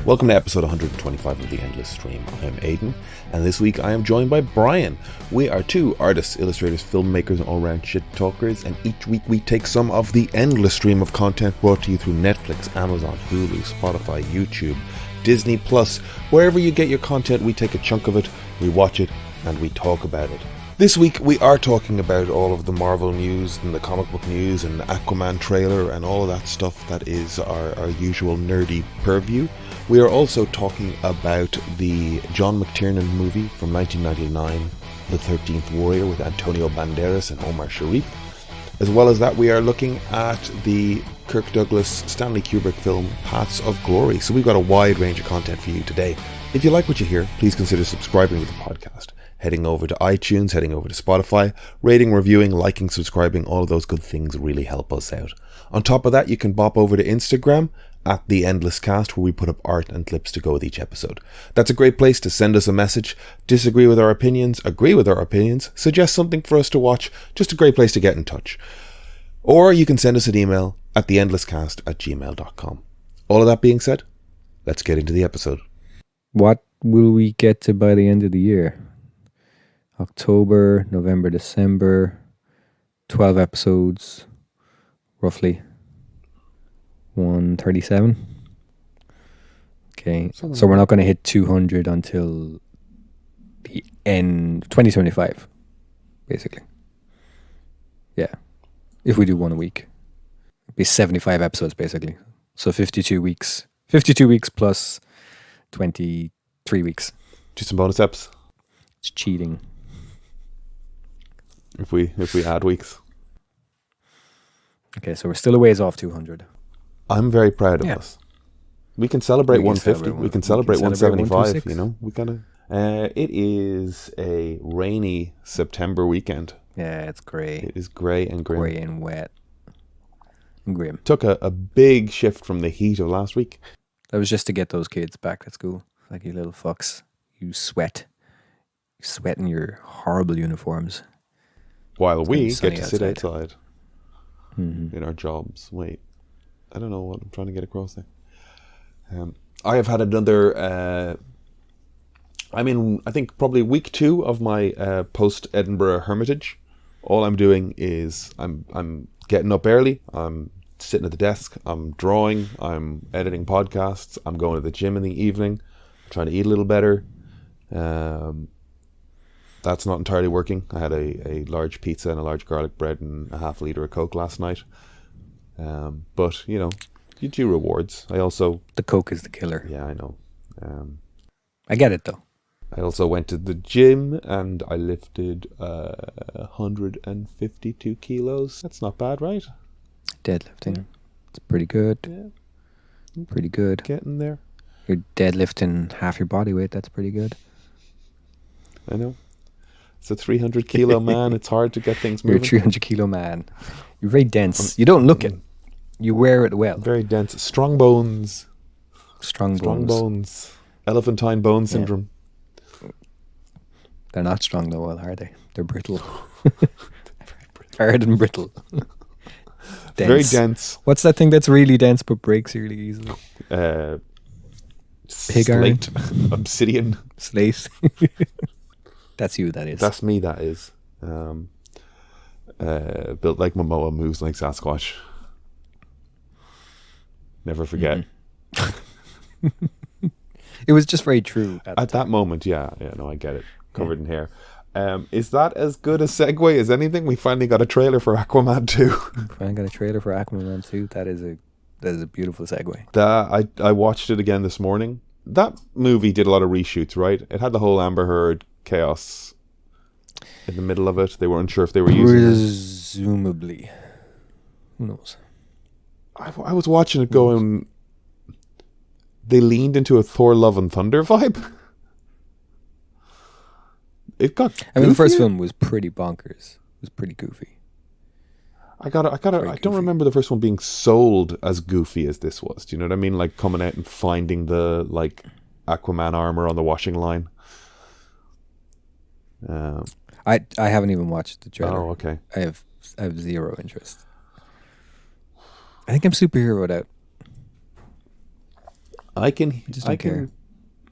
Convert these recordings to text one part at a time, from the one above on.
Welcome to episode 125 of The Endless Stream. I'm Aidan, and this week I am joined by Brian. We are two artists, illustrators, filmmakers, and all-round shit talkers, and each week we take some of the endless stream of content brought to you through Netflix, Amazon, Hulu, Spotify, YouTube, Disney+. Wherever you get your content, we take a chunk of it, we watch it, and we talk about it. This week we are talking about all of the Marvel news and the comic book news and the Aquaman trailer and all of that stuff that is our usual nerdy purview. We are also talking about the John McTiernan movie from 1999, The 13th Warrior, with Antonio Banderas and Omar Sharif. As well as that, we are looking at the Kirk Douglas Stanley Kubrick film Paths of Glory. So we've got a wide range of content for you today. If you like what you hear, please consider subscribing to the podcast. Heading over to iTunes, heading over to Spotify, rating, reviewing, liking, subscribing, all of those good things really help us out. On top of that, you can bop over to Instagram at The Endless Cast, where we put up art and clips to go with each episode. That's a great place to send us a message, disagree with our opinions, agree with our opinions, suggest something for us to watch, just a great place to get in touch. Or you can send us an email at theendlesscast@gmail.com. All of that being said, let's get into the episode. What will we get to by the end of the year? October, November, December, 12 episodes, roughly 137. Okay, so we're not going to hit 200 until the end 2025, basically. Yeah, if we do one a week, it'd be 75 episodes basically. So 52 weeks. 52 weeks plus 23 weeks. Just some bonus eps. It's cheating. If we add weeks. Okay, so we're still a ways off 200. I'm very proud of us. We can celebrate 150. We can celebrate 175. You know, we gotta. It is a rainy September weekend. Yeah, it's grey. It is grey and grim. Grey and wet. And grim. Took a big shift from the heat of last week. That was just to get those kids back at school. Like, you little fucks. You sweat. You sweat in your horrible uniforms. While we get to sit outside in our jobs. Wait, I don't know what I'm trying to get across there. I have had another, I think probably week 2 of my post-Edinburgh hermitage. All I'm doing is I'm getting up early, I'm sitting at the desk, I'm drawing, I'm editing podcasts, I'm going to the gym in the evening, I'm trying to eat a little better. That's not entirely working. I had a large pizza and a large garlic bread and a half a litre of Coke last night. But, you know, you do rewards. The Coke is the killer. Yeah, I know. I get it, though. I also went to the gym and I lifted 152 kilos. That's not bad, right? Deadlifting. Yeah. It's pretty good. Yeah. Pretty good. Getting there. You're deadlifting half your body weight. That's pretty good. I know. It's a 300 kilo man. It's hard to get things moving. You're a 300 kilo man. You're very dense. You don't look it. You wear it well. Very dense. Strong bones. Strong bones. Elephantine bone syndrome. Yeah. They're not strong though, well, are they? They're brittle. Hard and brittle. Dense. Very dense. What's that thing that's really dense but breaks really easily? Pig iron. Slate. Obsidian. Slate. That's you, that is. That's me, that is. Built like Momoa, moves like Sasquatch. Never forget. Mm-hmm. It was just very true. At that moment, yeah, no, I get it. Covered in hair. Is that as good a segue as anything? We finally got a trailer for Aquaman 2. Finally got a trailer for Aquaman 2. That is a beautiful segue. I watched it again this morning. That movie did a lot of reshoots, right? It had the whole Amber Heard chaos in the middle of it. They weren't sure if they were using it. Presumably. Who knows? I was watching it going, they leaned into a Thor Love and Thunder vibe. It got goofier. I mean, the first film was pretty bonkers. It was pretty goofy. I don't remember the first one being sold as goofy as this was. Do you know what I mean? Like coming out and finding the like Aquaman armor on the washing line. I haven't even watched the trailer. Oh, okay. I have zero interest. I think I'm superheroed out. I can, I just I don't care. can,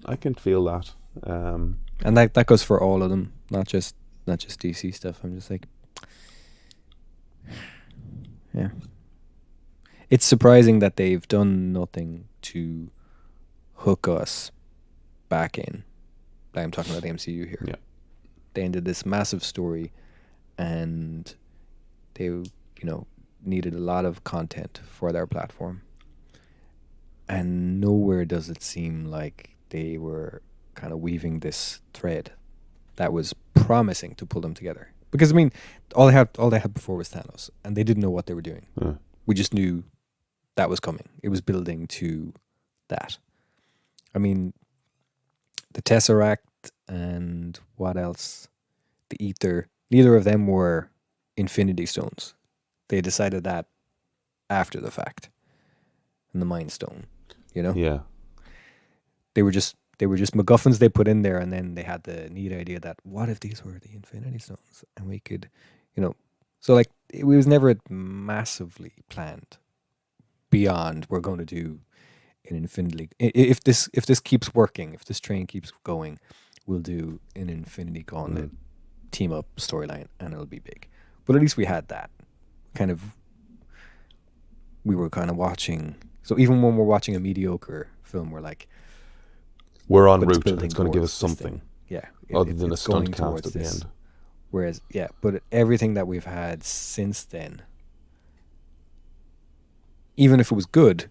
I can feel that. And that goes for all of them, not just DC stuff. I'm just like, yeah. It's surprising that they've done nothing to hook us back in. Like, I'm talking about the MCU here. Yeah. They ended this massive story, and they, needed a lot of content for their platform. And nowhere does it seem like they were kind of weaving this thread that was promising to pull them together. Because I mean, all they had before was Thanos, and they didn't know what they were doing. We just knew that was coming. It was building to that. I mean, the Tesseract and what else? The Ether. Neither of them were Infinity Stones. They decided that after the fact. And the Mind Stone, Yeah. They were just MacGuffins they put in there, and then they had the neat idea that what if these were the Infinity Stones, and we could, so like it was never massively planned. Beyond, we're going to do an Infinity. If this keeps working, if this train keeps going, we'll do an Infinity Gauntlet team up storyline, and it'll be big. But at least we had that kind of. We were kind of watching. So even when we're watching a mediocre film, we're like, we're en route. It's going to give us something. Yeah. Other than a stunt cast at the end. Whereas, but everything that we've had since then, even if it was good,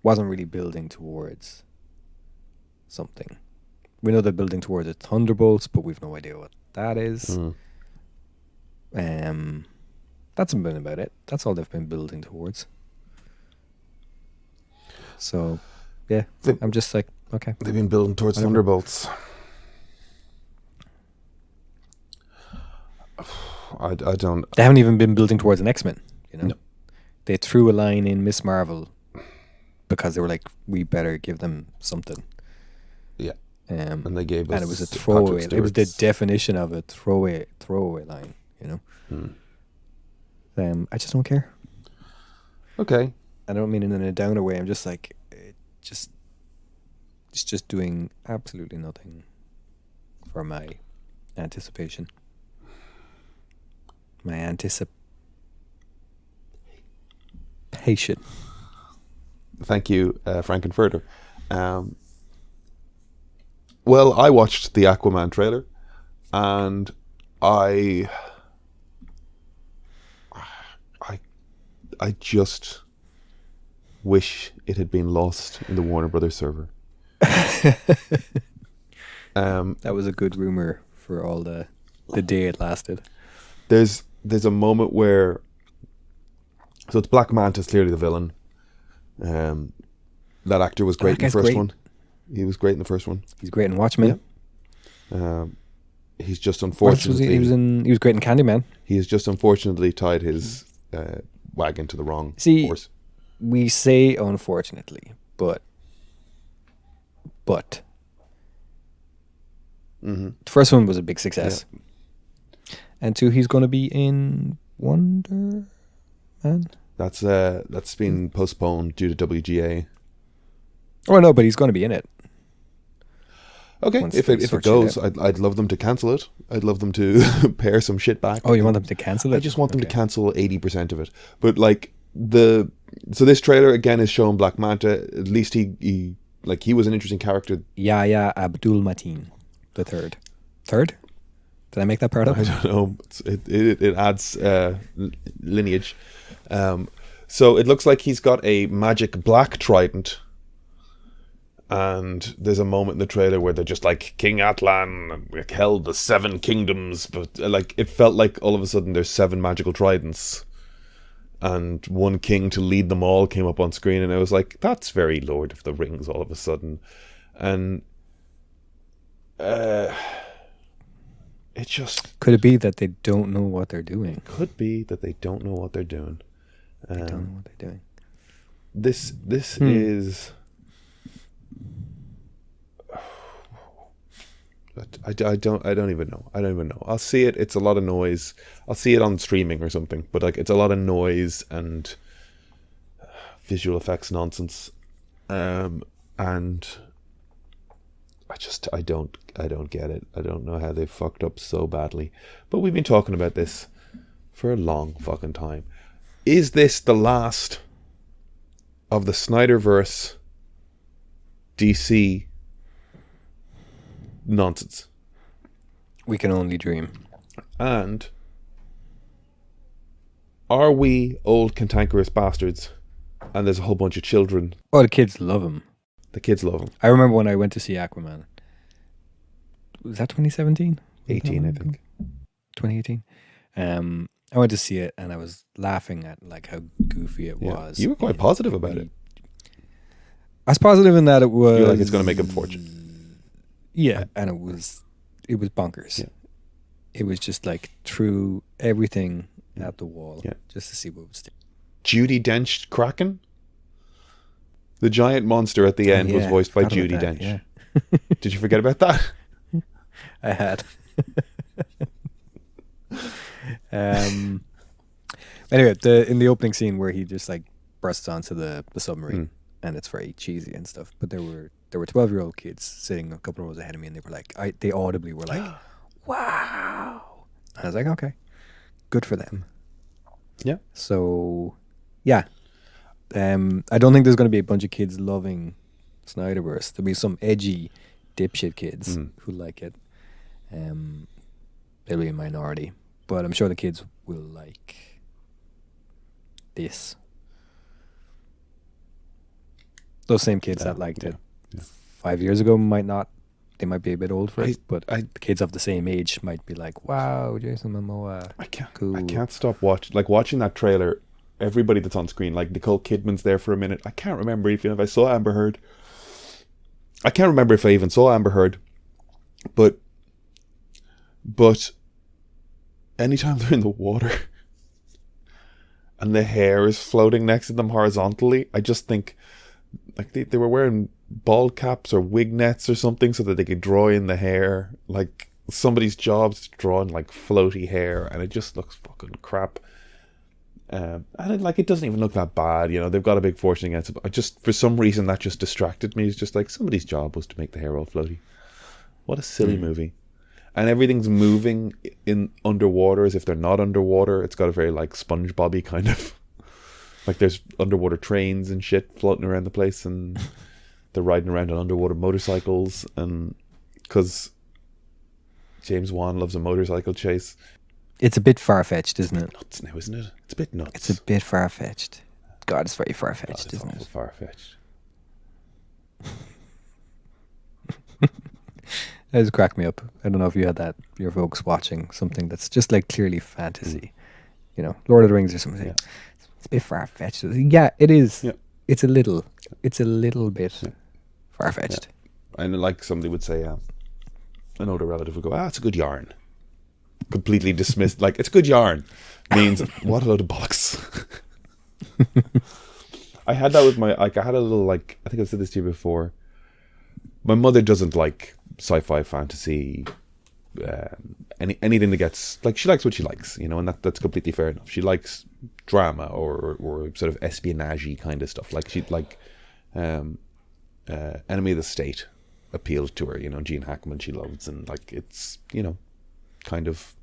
wasn't really building towards something. We know they're building towards the Thunderbolts, but we've no idea what that is. That's been about it. That's all they've been building towards. So, yeah, I'm just like, okay. They've been building towards Thunderbolts. I don't. They haven't even been building towards an X-Men. No. They threw a line in Miss Marvel because they were like, we better give them something. Yeah. And they gave us. And it was a throwaway. It was the definition of a throwaway line. I just don't care. Okay. I don't mean it in a downer way. I'm just like, it's just doing absolutely nothing for my anticipation. My anticipation. Thank you, Frankenfurter. Well, I watched the Aquaman trailer, and I just wish it had been lost in the Warner Brothers server. That was a good rumor for all the day it lasted. There's a moment where, so it's Black Manta's clearly the villain. That actor was great in the first one. He was great in the first one. He's great in Watchmen. Yeah. He's just unfortunately he was great in Candyman. He has just unfortunately tied his wagon to the wrong horse. We say unfortunately, but the first one was a big success. Yeah. And two, he's going to be in Wonder Man. That's been postponed due to WGA. Oh no, but he's going to be in it. Okay, if it goes, I'd love them to cancel it. I'd love them to pare some shit back. Oh, you want them to cancel it? I just want them to cancel 80% of it. But like so this trailer again is showing Black Manta. At least he was an interesting character. Yahya Abdul-Mateen the third. Third? Did I make that part up? I don't know. It adds lineage. So it looks like he's got a magic black trident. And there's a moment in the trailer where they're just like, King Atlan held the 7 kingdoms. But like it felt like all of a sudden there's 7 magical tridents. And one king to lead them all came up on screen. And I was like, that's very Lord of the Rings all of a sudden. And it just... Could it be that they don't know what they're doing? Could be that they don't know what they're doing. They don't know what they're doing. This is... I don't even know. I'll see it. It's a lot of noise. I'll see it on streaming or something. But like, it's a lot of noise and visual effects nonsense. and I don't get it. I don't know how they fucked up so badly. But we've been talking about this for a long fucking time. Is this the last of the Snyderverse DC nonsense? We can only dream. And are we old cantankerous bastards? And there's a whole bunch of children. Oh, the kids love him. The kids love him. I remember when I went to see Aquaman. Was that 2017? 18, I think. 2018. I went to see it and I was laughing at like how goofy it was. You were quite positive about it. I was positive in that it was. You're like, it's going to make a fortune. Yeah, and it was bonkers. Yeah. It was just like threw everything at the wall just to see what would stick. Judi Dench Kraken? The giant monster at the end was voiced by Judi Dench. Yeah. Did you forget about that? I had. Anyway, in the opening scene where he just like bursts onto the submarine and it's very cheesy and stuff, but there were 12-year-old kids sitting a couple of rows ahead of me and they were like, they audibly were like, wow. And I was like, okay, good for them. Yeah. So, yeah. I don't think there's going to be a bunch of kids loving Snyderverse. There'll be some edgy dipshit kids who like it. They'll be a minority, but I'm sure the kids will like this. Those same kids that liked it 5 years ago might not. They might be a bit old for it, but the kids of the same age might be like, "Wow, Jason Momoa, cool." I can't stop watching that trailer. Everybody that's on screen, like Nicole Kidman's there for a minute. I can't remember even if I saw Amber Heard. I can't remember if I even saw Amber Heard, but anytime they're in the water and the hair is floating next to them horizontally, I just think like they were wearing bald caps or wig nets or something so that they could draw in the hair. Like somebody's job's to draw in like floaty hair, and it just looks fucking crap. And it doesn't even look that bad, you know. They've got a big fortune against it. But just for some reason that just distracted me. It's just like somebody's job was to make the hair all floaty. What a silly movie. And everything's moving in underwater as if they're not underwater. It's got a very like SpongeBob-y kind of like there's underwater trains and shit floating around the place, and they're riding around on underwater motorcycles, and because James Wan loves a motorcycle chase. It's a bit far-fetched, isn't it? Nuts now, isn't it? It's a bit nuts. It's a bit far-fetched. God, it's very far-fetched, isn't it? Far-fetched. That just cracked me up. I don't know if you had that, your folks watching something that's just like clearly fantasy. You know, Lord of the Rings or something. Yeah. It's a bit far-fetched. Yeah, it is. Yeah. It's a little bit far-fetched. Yeah. And like somebody would say, an older relative would go, it's a good yarn. Completely dismissed, like, it's a good yarn. Means, what a load of bollocks. I had that with I had a little, like, I think I've said this to you before. My mother doesn't like sci-fi, fantasy, anything that gets, like, she likes what she likes, you know, and that's completely fair enough. She likes drama or sort of espionage-y kind of stuff. Like, she'd like Enemy of the State appealed to her, you know, Gene Hackman she loves, and like it's, you know, kind of,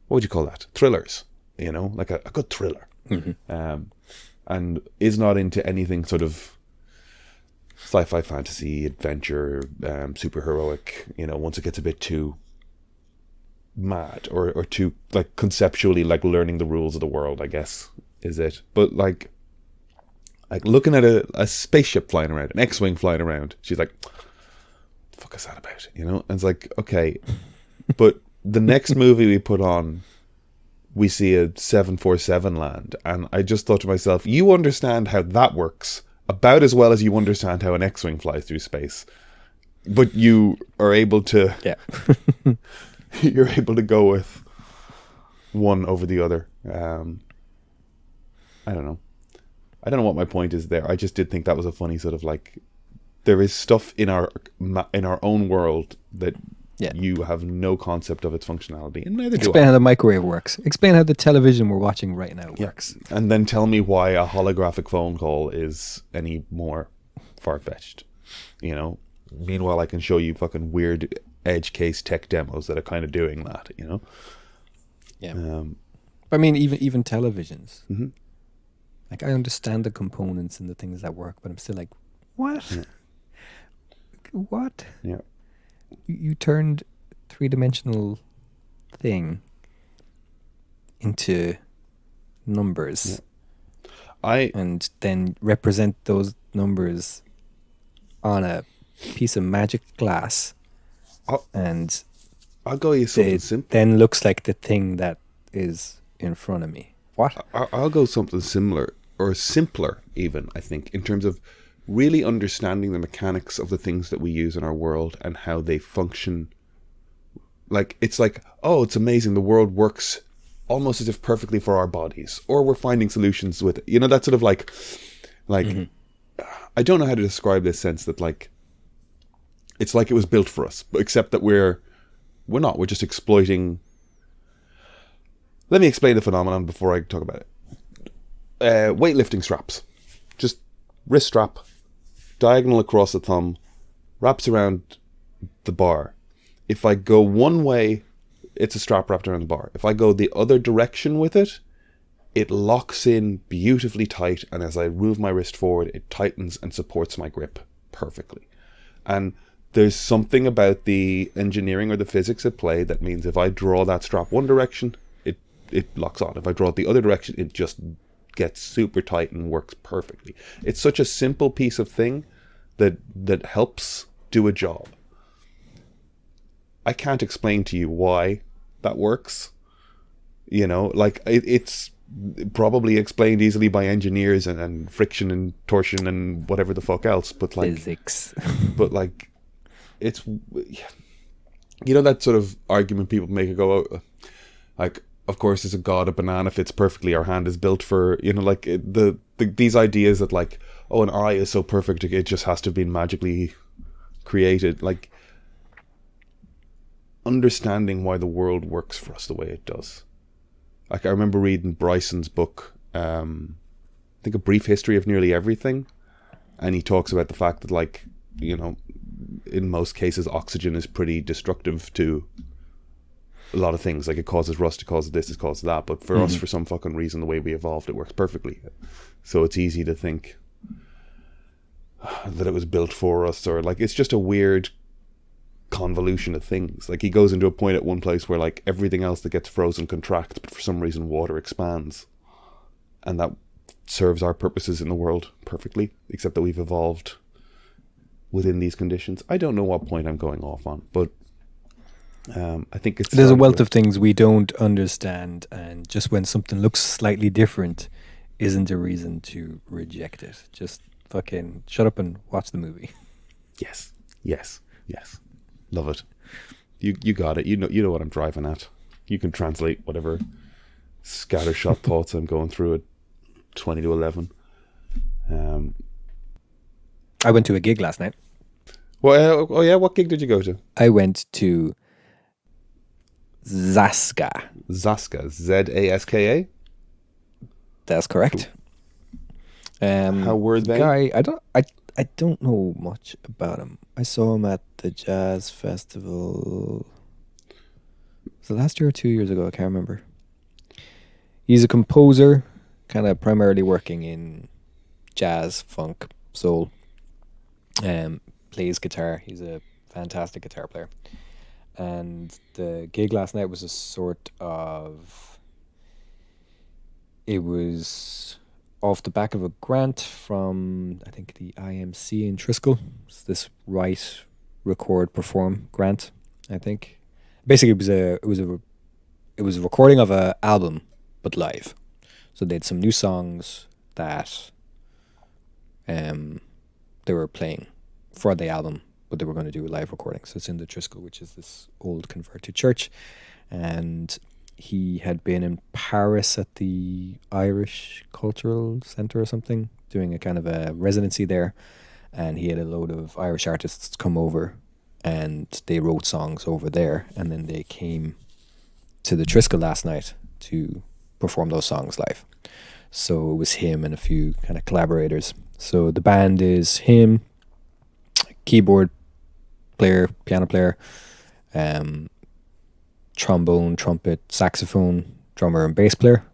what would you call that? Thrillers, you know, like a good thriller. And is not into anything sort of sci-fi, fantasy, adventure, super heroic, you know, once it gets a bit too mad or too like conceptually like learning the rules of the world, I guess is it. But like looking at a spaceship flying around, an X-Wing flying around, she's like, what the fuck is that about, you know? And it's like, okay, but the next movie we put on, we see a 747 land, and I just thought to myself, you understand how that works about as well as you understand how an X-Wing flies through space, but you are able to you're able to go with one over the other. I don't know what my point is there. I just did think that was a funny sort of like, there is stuff in our own world that you have no concept of its functionality, and neither do I. Explain how the microwave works. Explain how the television we're watching right now works. And then tell me why a holographic phone call is any more far-fetched, you know. Meanwhile, I can show you fucking weird edge case tech demos that are kind of doing that, you know. Yeah. I mean, even televisions. Mm-hmm. Like, I understand the components and the things that work, but I'm still like, what? Yeah. What? Yeah. You turned three-dimensional thing into numbers. Yeah. And then represent those numbers on a piece of magic glass. And I'll go you something it simple. then looks like the thing that is in front of me. What? I'll go something similar, or simpler even, I think, in terms of really understanding the mechanics of the things that we use in our world and how they function. Like, it's like, oh, it's amazing, the world works almost as if perfectly for our bodies, or we're finding solutions with it. You know, that sort of like mm-hmm. I don't know how to describe this sense that, like, it's like it was built for us, except that we're not. We're just exploiting. Let me explain the phenomenon before I talk about it. Weightlifting straps. Just wrist strap, diagonal across the thumb, wraps around the bar. If I go one way, it's a strap wrapped around the bar. If I go the other direction with it, it locks in beautifully tight, and as I move my wrist forward, it tightens and supports my grip perfectly. And there's something about the engineering or the physics at play that means if I draw that strap one direction, it locks on. If I draw it the other direction, it just gets super tight and works perfectly. It's such a simple piece of thing that helps do a job. I can't explain to you why that works. You know, like it's probably explained easily by engineers and friction and torsion and whatever the fuck else, but like physics. But like, it's, you know, that sort of argument people make, it go, oh, like, of course, as a god, a banana fits perfectly. Our hand is built for, you know, like these ideas that, like, oh, an eye is so perfect, it just has to have been magically created. Like, understanding why the world works for us the way it does. Like, I remember reading Bryson's book, I think A Brief History of Nearly Everything, and he talks about the fact that, like, you know, in most cases, oxygen is pretty destructive to a lot of things. Like, it causes rust, it causes this, it causes that. But for us, for some fucking reason, the way we evolved, it works perfectly. So it's easy to think that it was built for us, or like, it's just a weird convolution of things. Like, he goes into a point at one place where, like, everything else that gets frozen contracts, but for some reason water expands, and that serves our purposes in the world perfectly, except that we've evolved within these conditions. I don't know what point I'm going off on, but I think there's a wealth of things we don't understand, and just when something looks slightly different isn't a reason to reject it. Just fucking shut up and watch the movie. Yes. Love it. You got it. You know what I'm driving at. You can translate whatever scattershot thoughts I'm going through at 20 to 11. I went to a gig last night. Well, oh yeah, what gig did you go to? I went to Zaska. Zaska, Zaska. That's correct. Cool. How were they? Guy, I don't know much about him. I saw him at the jazz festival. Was it last year or 2 years ago? I can't remember. He's a composer, kind of primarily working in jazz, funk, soul. Plays guitar. He's a fantastic guitar player. And the gig last night was a sort of... It was off the back of a grant from, I think, the IMC in Triskel. It's this Write, Record, Perform grant, I think. Basically, it was a recording of an album, but live. So they had some new songs that they were playing for the album, but they were going to do a live recording. So it's in the Triskel, which is this old converted church. And he had been in Paris at the Irish Cultural Centre or something, doing a kind of a residency there. And he had a load of Irish artists come over, and they wrote songs over there. And then they came to the Triskel last night to perform those songs live. So it was him and a few kind of collaborators. So the band is him, keyboard player, piano player, trombone, trumpet, saxophone, drummer, and bass player.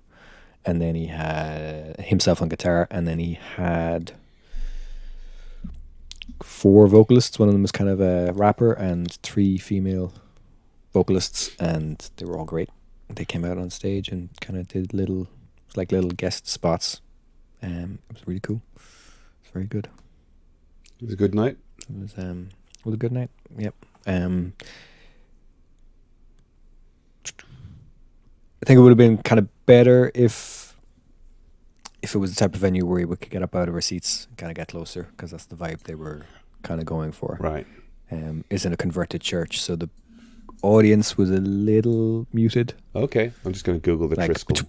And then he had himself on guitar, and then he had 4 vocalists. One of them was kind of a rapper, and 3 female vocalists, and they were all great. They came out on stage and kind of did little guest spots. It was really cool. It was very good. It was a good night. It was a good night. Yep. I think it would have been kind of better if it was the type of venue where we could get up out of our seats and kind of get closer, because that's the vibe they were kind of going for. Right. It's in a converted church, so the audience was a little muted. Okay, I'm just going to Google the Triskel.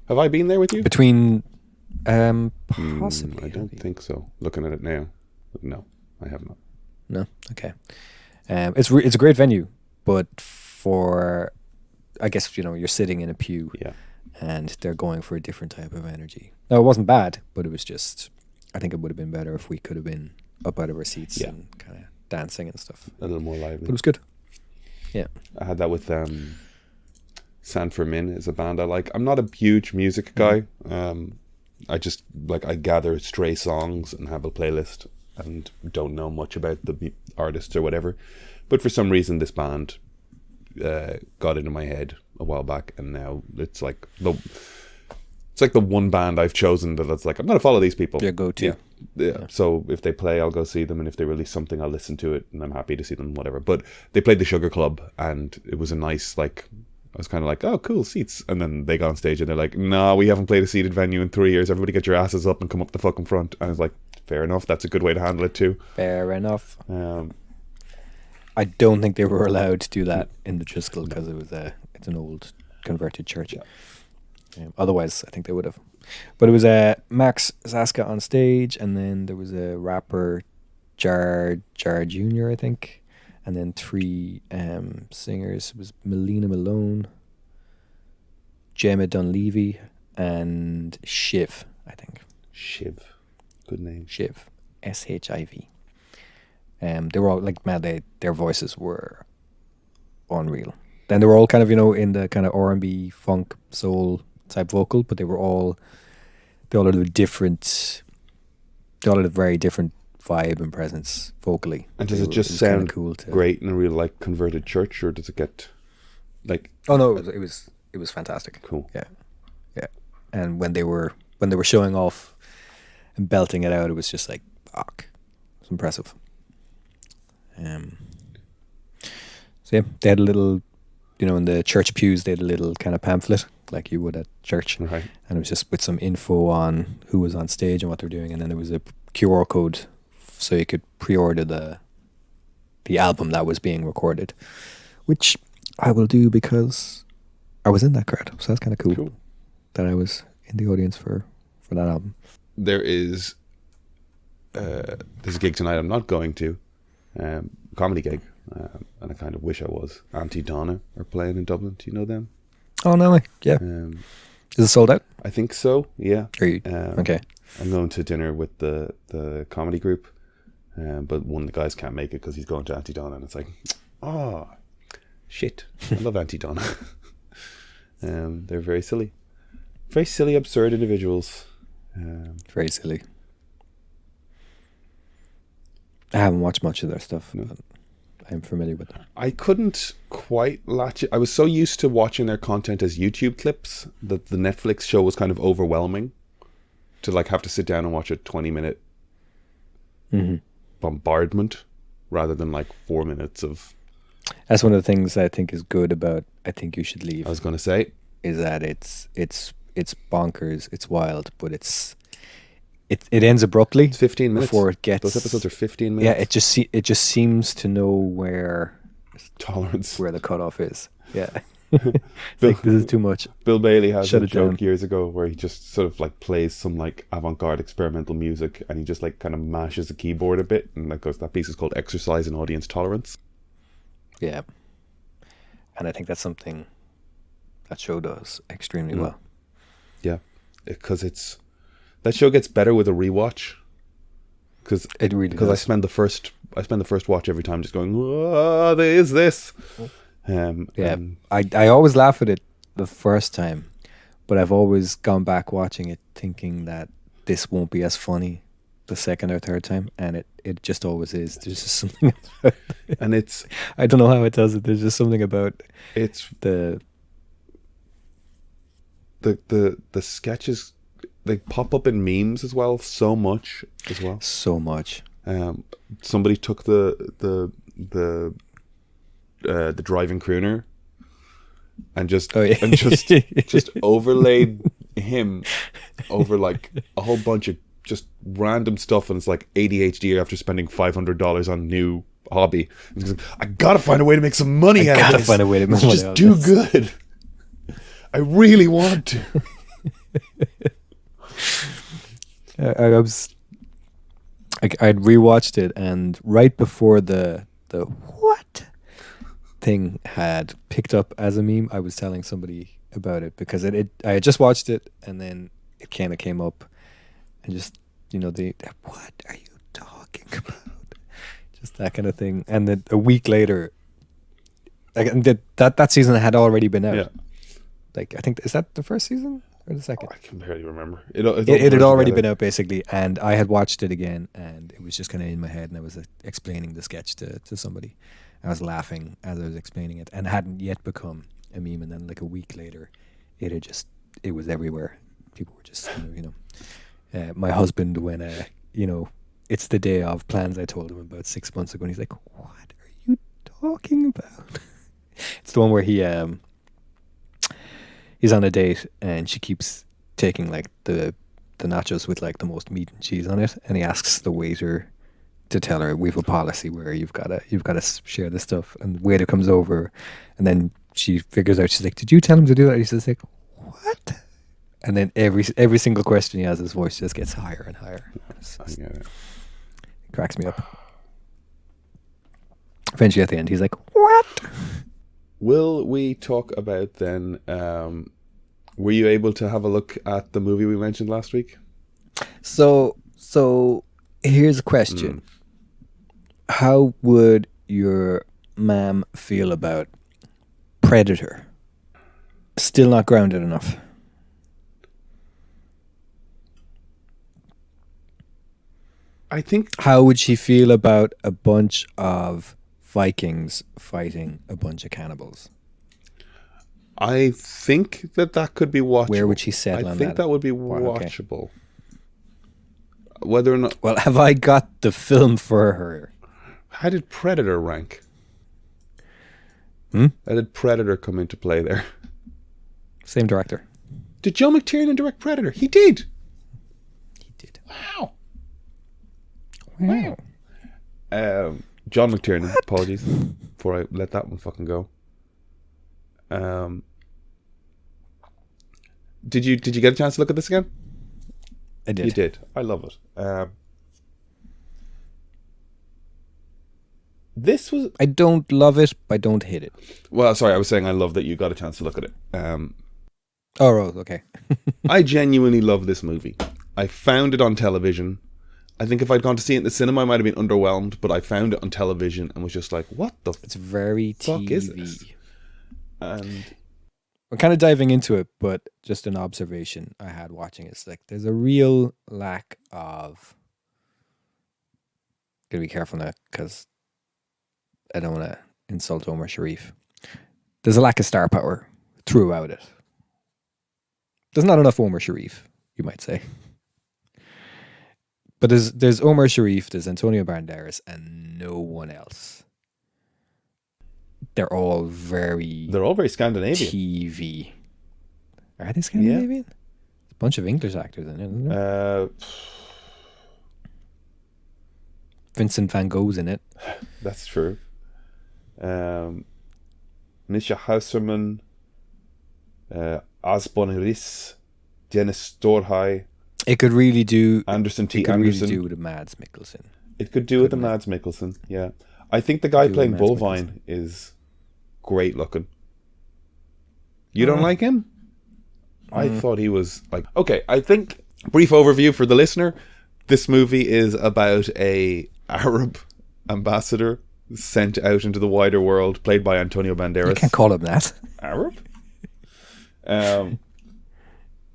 Have I been there with you? Between, possibly. I don't think so. Looking at it now, no, I have not. No, okay. It's a great venue, but for, I guess, you're sitting in a pew, and they're going for a different type of energy. No, it wasn't bad, but it was just, I think it would have been better if we could have been up out of our seats and kind of dancing and stuff. A little more lively. But it was good. Yeah. I had that with Sanford Min is a band I like. I'm not a huge music guy. I just I gather stray songs and have a playlist and don't know much about the artists or whatever. But for some reason this band got into my head a while back, and now it's like the one band I've chosen that it's like, I'm gonna follow these people. Your go-to. Yeah. So if they play, I'll go see them, and if they release something, I'll listen to it, and I'm happy to see them, whatever. But they played the Sugar Club, and it was a nice, I was kind of like, oh, cool, seats. And then they got on stage, and they're like, no, we haven't played a seated venue in 3 years. Everybody get your asses up and come up the fucking front. And I was like, fair enough. That's a good way to handle it too. Fair enough. I don't think they were allowed to do that in the Triskel, because it's an old converted church. Otherwise, I think they would have. But it was Max Zaska on stage, and then there was a rapper, Jar Jr., I think, and then 3 singers. It was Melina Malone, Gemma Dunleavy, and Shiv, I think. Shiv. Good name. Shiv. SHIV. They were all their voices were unreal. Then they were all kind of, in the kind of R&B, funk, soul type vocal, but they all had a different, very different vibe and presence vocally. And does it just sound cool great in a real converted church, or does it get Oh no, it was fantastic. Cool. Yeah. And when they were showing off and belting it out, it was just like, fuck, it was impressive. So yeah, they had a little, in the church pews, they had a little kind of pamphlet like you would at church, right? And it was just with some info on who was on stage and what they were doing, and then there was a QR code so you could pre-order the album that was being recorded, which I will do because I was in that crowd, so that's kind of cool that I was in the audience for that album. There's a gig tonight I'm not going to, comedy gig, and I kind of wish I was. Auntie Donna are playing in Dublin. Do you know them? Oh no, yeah. Is it sold out? I think so. Yeah. Are you okay? I'm going to dinner with the comedy group, but one of the guys can't make it because he's going to Auntie Donna, and it's like, oh shit! I love Auntie Donna. They're very silly, absurd individuals. Very silly. I haven't watched much of their stuff, but I'm familiar with them. I couldn't quite latch it. I was so used to watching their content as YouTube clips that the Netflix show was kind of overwhelming to have to sit down and watch a 20-minute bombardment rather than 4 minutes of... That's one of the things I think is good about I Think You Should Leave. I was going to say. Is that it's bonkers, it's wild, but it ends abruptly. It's 15 minutes before it gets. Those episodes are 15 minutes. Yeah, it just seems to know where tolerance, where the cutoff is. Yeah, this is too much. Bill Bailey has a joke years ago where he just sort of plays some avant-garde experimental music, and he just kind of mashes the keyboard a bit, and goes, that piece is called Exercise in Audience Tolerance. Yeah, and I think that's something that show does extremely well. Yeah, because that show gets better with a rewatch. because It really I does. spend the first watch every time just going, what is this? Yeah, and I always laugh at it the first time, but I've always gone back watching it thinking that this won't be as funny the second or third time, and it just always is. There's just something about it. and it's I don't know how it does it. There's just something about the the sketches, they pop up in memes as well, so much as well. so much. Somebody took the driving crooner and just Oh, yeah. and just overlaid him over like a whole bunch of just random stuff, and it's like ADHD after spending $500 on new hobby. I gotta find a way to make some money out of this. Gotta find a way to make money just out of do this. good. I really want to. I'd rewatched it, and right before the what thing had picked up as a meme, I was telling somebody about it because I had just watched it, and then it kind of came up, and just the what are you talking about? Just that kind of thing, and then a week later, like that season had already been out. Yeah. Like I think is that the first season or the second? I can barely remember. It It had already been out basically, and I had watched it again, and it was just kind of in my head, and I was explaining the sketch to somebody. I was laughing as I was explaining it, and hadn't yet become a meme. And then like a week later, it was everywhere. People were just my husband, when it's the day of plans I told him about 6 months ago, and he's like, "What are you talking about?" It's the one where he's on a date, and she keeps taking like the nachos with like the most meat and cheese on it, and he asks the waiter to tell her, "We have a policy where you've got to share this stuff." And the waiter comes over, and then she figures out, she's like, "Did you tell him to do that?" He's just like, "What?" And then every single question he has, his voice just gets higher and higher. It cracks me up. Eventually, at the end, he's like, "What?" Will we talk about then? Were you able to have a look at the movie we mentioned last week? So here's a question. How would your ma'am feel about Predator? Still not grounded enough. I think. How would she feel about a bunch of Vikings fighting a bunch of cannibals? I think that could be watchable. Where would she settle on that? I think that would be watchable. Whether or not... Well, have I got the film for her? How did Predator rank? How did Predator come into play there? Same director. Did Joe McTiernan direct Predator? He did. He did. Wow. John McTiernan. What? Apologies before I let that one fucking go. Did you get a chance to look at this again? I did. You did. I love it. This was... I don't love it, but I don't hate it. Well, sorry, I was saying I love that you got a chance to look at it. Oh, okay. I genuinely love this movie. I found it on television. I think if I'd gone to see it in the cinema, I might have been underwhelmed, but I found it on television and was just like, what the It's very fuck TV. is this? And we're kind of diving into it, but just an observation I had watching it. It's like there's a real lack of... Gotta be careful now, because I don't want to insult Omar Sharif. There's a lack of star power throughout it. There's not enough Omar Sharif, you might say. But there's Omar Sharif, there's Antonio Banderas, and no one else. They're all very Scandinavian. TV. Are they Scandinavian? Yeah. A bunch of English actors in it, isn't there? Vincent van Gogh's in it. That's true. Misha Hauserman, Asbjørn Riis, Dennis Storhøy. It could really do Anderson T. It could Anderson. really do with a Mads Mikkelsen. It could do with a Mads Mikkelsen, yeah. I think the guy playing Bovine is great looking. You don't like him? I thought he was like... Okay, I think, brief overview for the listener. This movie is about a Arab ambassador sent out into the wider world, played by Antonio Banderas. You can't call him that. Arab?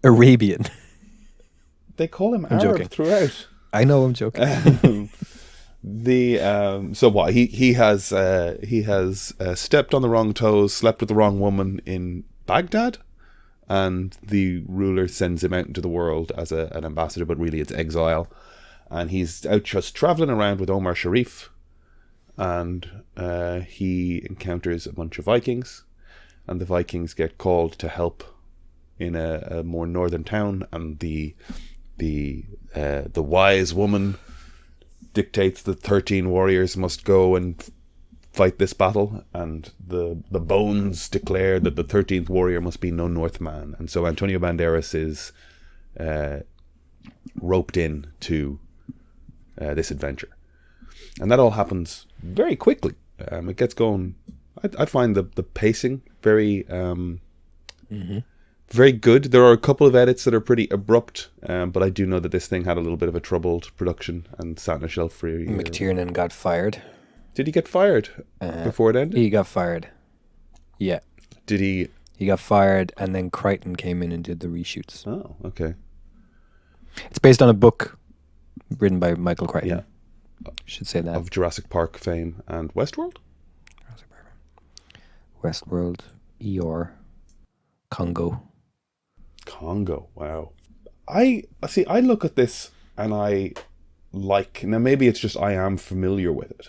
Arabian. They call him I'm Arab joking. throughout. I know, I'm joking. So what he has stepped on the wrong toes, slept with the wrong woman in Baghdad, and the ruler sends him out into the world as an ambassador, but really it's exile, and he's out just traveling around with Omar Sharif, and he encounters a bunch of Vikings, and the Vikings get called to help in a more northern town, and the wise woman dictates that 13 warriors must go and fight this battle, and the bones declare that the 13th warrior must be no Northman, and so Antonio Banderas is roped in to this adventure, and that all happens very quickly. It gets going. I find the pacing very very good. There are a couple of edits that are pretty abrupt, but I do know that this thing had a little bit of a troubled production and sat on a shelf for a year. McTiernan got fired. Did he get fired before it ended? He got fired. Yeah. Did he? He got fired, and then Crichton came in and did the reshoots. Oh, okay. It's based on a book written by Michael Crichton. Yeah. Should say that. Of Jurassic Park fame and Westworld? Westworld, ER, Congo. Wow. I look at this and I like, now maybe it's just I am familiar with it,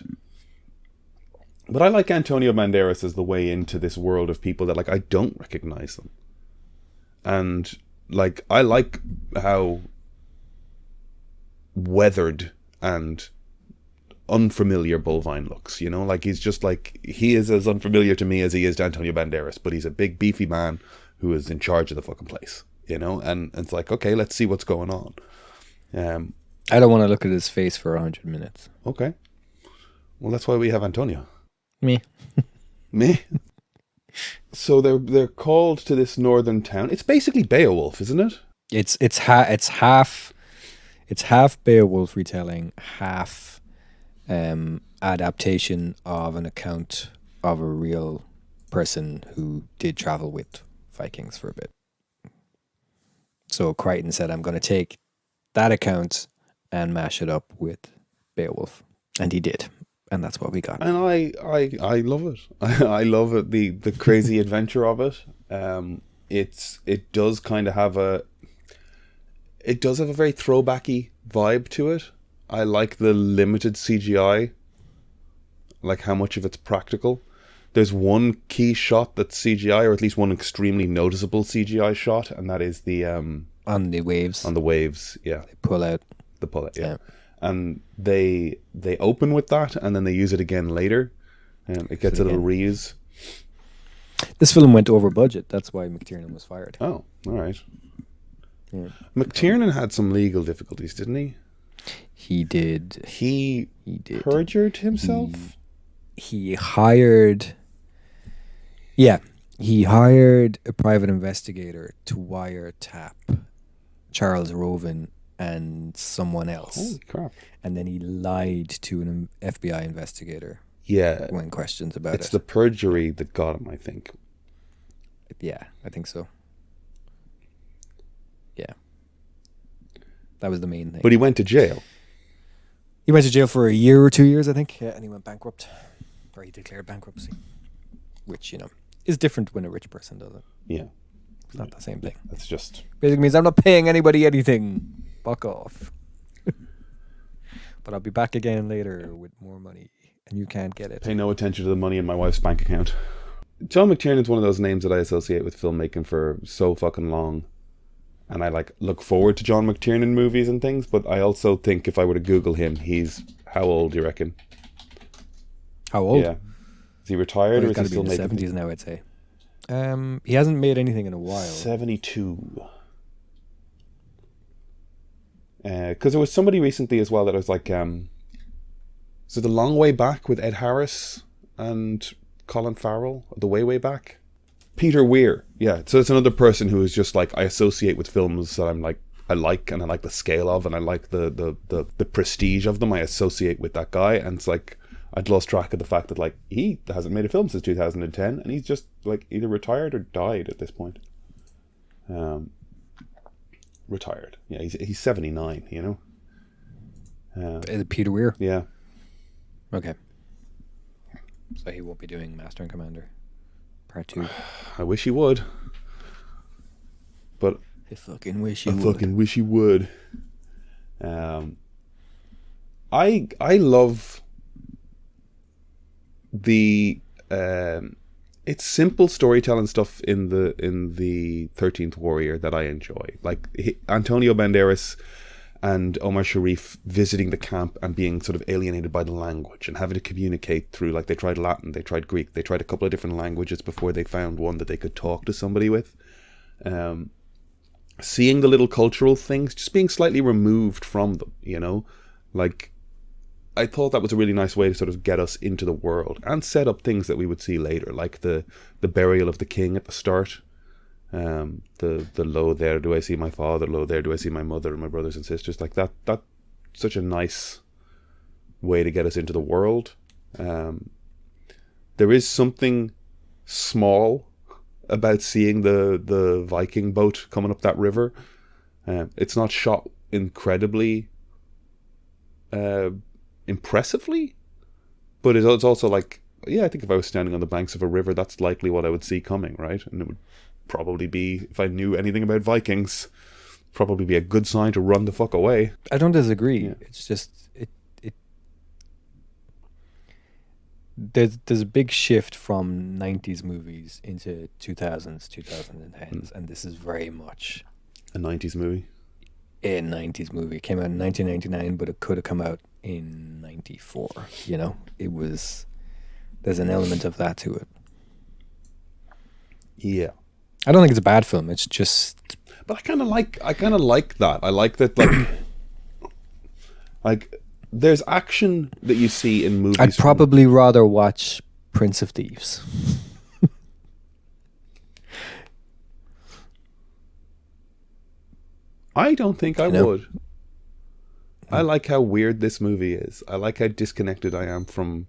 but I like Antonio Banderas as the way into this world of people that, like, I don't recognize them, and like I like how weathered and unfamiliar Bullvine looks, you know, like he's just like, he is as unfamiliar to me as he is to Antonio Banderas, but he's a big beefy man who is in charge of the fucking place, you know, and it's like, okay, let's see what's going on. I don't want to look at his face for 100 minutes. Okay, well, that's why we have Antonio. Me. So they're called to this northern town. It's basically Beowulf, isn't it? It's half Beowulf retelling, half adaptation of an account of a real person who did travel with Vikings for a bit. So Crichton said, I'm going to take that account and mash it up with Beowulf, and he did, and that's what we got. And I love it. I love it, the crazy adventure of it. It does kind of have a very throwbacky vibe to it. I like the limited CGI, like how much of it's practical. There's one key shot that's CGI, or at least one extremely noticeable CGI shot, and that is the on the waves. On the waves, yeah. They pull out. The pull out, yeah. And they open with that, and then they use it again later. It gets a little reuse. This film went over budget. That's why McTiernan was fired. Oh, all right. Yeah. McTiernan had some legal difficulties, didn't he? He did. He did. Perjured himself? He hired... Yeah. He hired a private investigator to wiretap Charles Roven and someone else. Holy crap. And then he lied to an FBI investigator. Yeah. When questions about it. It's the perjury that got him, I think. Yeah, I think so. Yeah. That was the main thing. But he went to jail. He went to jail for a year or 2 years, I think. Yeah, and he went bankrupt. Or he declared bankruptcy. Which, you know, is different when a rich person does it. Yeah. It's not the same thing. That's just... Basically means I'm not paying anybody anything. Fuck off. But I'll be back again later with more money. And you can't get it. Pay no attention to the money in my wife's bank account. John McTiernan's one of those names that I associate with filmmaking for so fucking long. And I like look forward to John McTiernan movies and things, but I also think if I were to Google him, he's how old do you reckon? How old? Yeah. Is he retired, or is he still making? He's got to be in the 70s now, I'd say. He hasn't made anything in a while. 72. Because there was somebody recently as well that I was like, so The Long Way Back with Ed Harris and Colin Farrell, The Way Back. Peter Weir, yeah. So it's another person who is just like, I associate with films that I'm like, I like, and I like the scale of, and I like the prestige of them I associate with that guy. And it's like I'd lost track of the fact that like he hasn't made a film since 2010, and he's just like either retired or died at this point. Retired. Yeah, he's 79, you know. Is it Peter Weir? Yeah. Okay. So he won't be doing Master and Commander Part 2. I wish he would. But I fucking wish he would. fucking wish he would. I love the it's simple storytelling stuff in the 13th Warrior that I enjoy. Like Antonio Banderas and Omar Sharif visiting the camp and being sort of alienated by the language and having to communicate through, like, they tried Latin, they tried Greek, they tried a couple of different languages before they found one that they could talk to somebody with. Seeing the little cultural things, just being slightly removed from them, you know? Like, I thought that was a really nice way to sort of get us into the world and set up things that we would see later, like the burial of the king at the start. The lo there do I see my father, lo there do I see my mother and my brothers and sisters. Like that's such a nice way to get us into the world. There is something small about seeing the Viking boat coming up that river. It's not shot incredibly impressively, but it's also like, yeah, I think if I was standing on the banks of a river, that's likely what I would see coming, right? And it would probably be, if I knew anything about Vikings, probably be a good sign to run the fuck away. I don't disagree. Yeah. It's just there's a big shift from 90s movies into 2000s, 2010s, and this is very much a 90s movie. A 90s movie. It came out in 1999, but it could have come out in 94. You know, there's an element of that to it. Yeah. I don't think it's a bad film. It's just, but I kind of like that. I like that, like, like there's action that you see in movies. I'd probably rather watch Prince of Thieves. I don't think I would. I like how weird this movie is. I like how disconnected I am from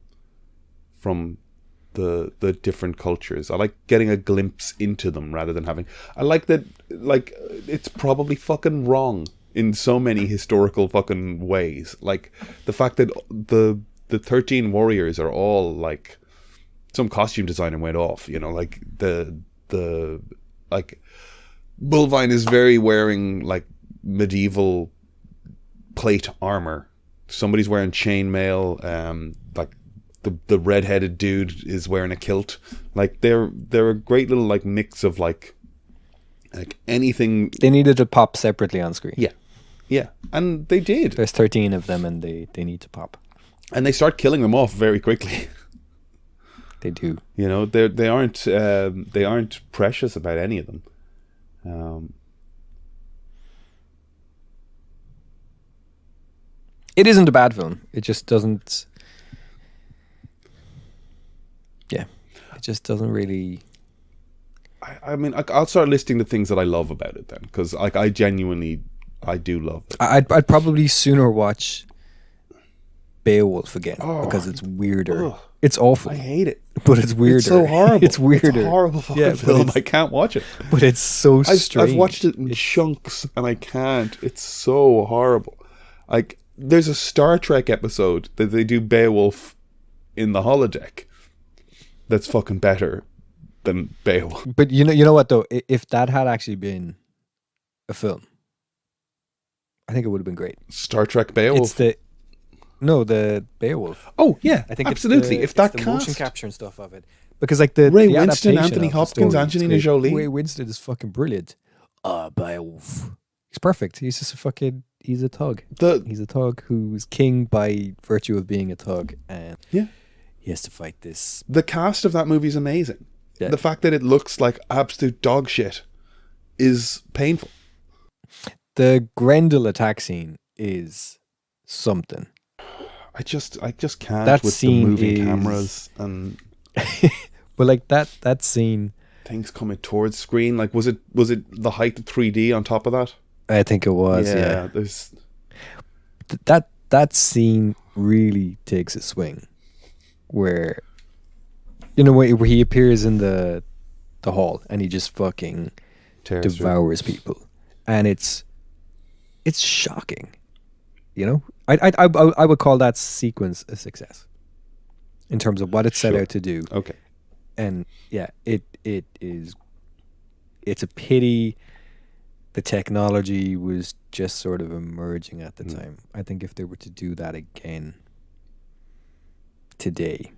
the different cultures. I like getting a glimpse into them rather than having. I like that, like, it's probably fucking wrong in so many historical fucking ways. Like the fact that the 13 warriors are all like, some costume designer went off, you know, like the like Bullvine is very wearing like medieval plate armor. Somebody's wearing chainmail. Like the redheaded dude is wearing a kilt. Like they're a great little like mix of like anything. They needed to pop separately on screen. Yeah, and they did. There's 13 of them, and they need to pop. And they start killing them off very quickly. They do. You know, they aren't precious about any of them. It isn't a bad film. It just doesn't. Yeah, it just doesn't really. I mean, I'll start listing the things that I love about it then, because like I do love it. I'd probably sooner watch Beowulf again because it's weirder. It's awful. I hate it, but it's weirder. It's so horrible. It's weirder. It's a horrible fucking film. I can't watch it. But it's so strange. I've watched it in chunks, and I can't. It's so horrible. Like there's a Star Trek episode that they do Beowulf in the holodeck. That's fucking better than Beowulf. But you know what though? If that had actually been a film, I think it would have been great. Star Trek Beowulf. The Beowulf. Oh yeah, I think absolutely. It's if that the cast, motion capture and stuff of it, because like the Ray the Winston, adaptation Anthony of the Hopkins, story, Angelina it's great. Jolie. Ray Winston is fucking brilliant. Beowulf. He's perfect. He's just he's a thug. He's a thug who's king by virtue of being a thug, and yeah, he has to fight this. The cast of that movie is amazing. Yeah. The fact that it looks like absolute dog shit is painful. The Grendel attack scene is something. I just can't That with scene the moving is- cameras and But like that scene, things coming towards screen. Like was it the height of 3D on top of that? I think it was. Yeah, there's that scene really takes a swing, where where he appears in the hall and he just fucking tears through. devours people, and it's shocking. I would call that sequence a success in terms of what it set Sure. out to do. Okay. And yeah, it is. It's a pity the technology was just sort of emerging at the time. I think if they were to do that again today,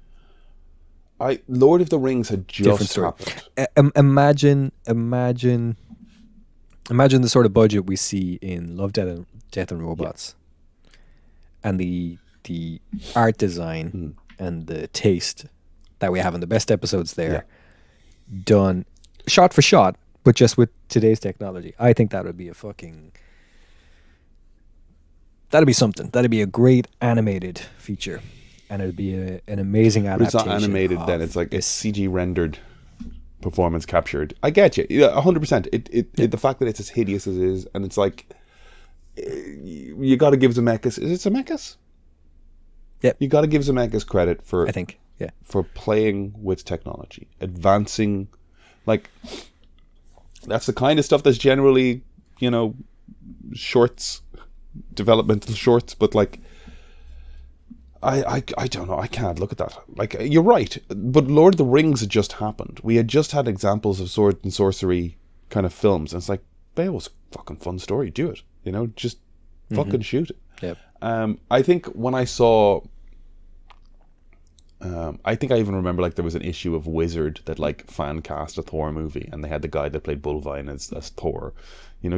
Lord of the Rings had different just story. happened. Imagine the sort of budget we see in Love, Death and Robots, and the art design and the taste that we have in the best episodes there, done shot for shot, but just with today's technology. I think that would be that'd be something. That'd be a great animated feature, and it'd be an amazing But it's adaptation. not animated then. of It's like this. it's CG rendered, performance captured. I get you. Yeah, 100%. It the fact that it's as hideous as it is, and it's like you got to give Zemeckis. Is it Zemeckis? Yep. You got to give Zemeckis credit for I think. Yeah. for playing with technology, advancing, like that's the kind of stuff that's generally, shorts, developmental shorts, but like I don't know, I can't look at that. Like, you're right, but Lord of the Rings had just happened. We had just had examples of sword and sorcery kind of films, and it's like, Beowulf's a fucking fun story, do it, just fucking shoot it. Yep. I think when I saw I think I even remember like there was an issue of Wizard that like fan cast a Thor movie, and they had the guy that played Bullvine as Thor,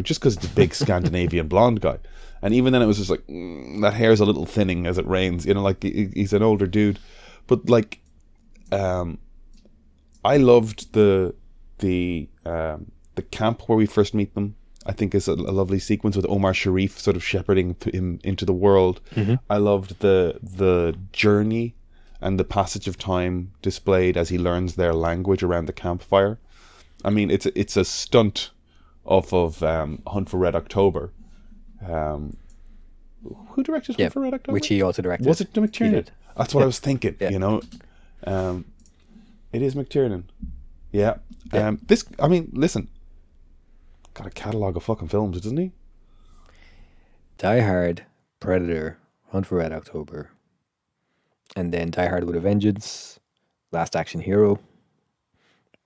just because it's a big Scandinavian blonde guy. And even then it was just like, that hair's a little thinning as it rains, like he's an older dude. But like, I loved the camp where we first meet them. I think is a lovely sequence with Omar Sharif sort of shepherding him into the world. I loved the journey and the passage of time displayed as he learns their language around the campfire. I mean, it's a stunt off of Hunt for Red October. Who directed Hunt for Red October? Which he also directed. Was it McTiernan? That's what I was thinking. Yeah. It is McTiernan. Yeah. Listen, got a catalogue of fucking films, doesn't he? Die Hard, Predator, Hunt for Red October, and then Die Hard with a Vengeance, Last Action Hero.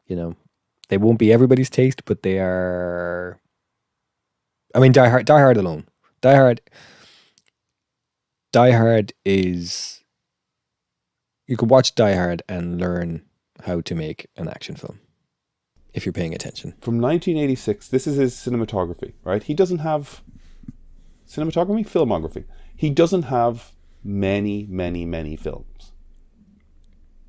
They won't be everybody's taste, but they are. I mean, Die Hard alone. Die Hard is. You could watch Die Hard and learn how to make an action film if you're paying attention. From 1986, this is his cinematography, right? He doesn't have filmography. He doesn't have many, many, many films.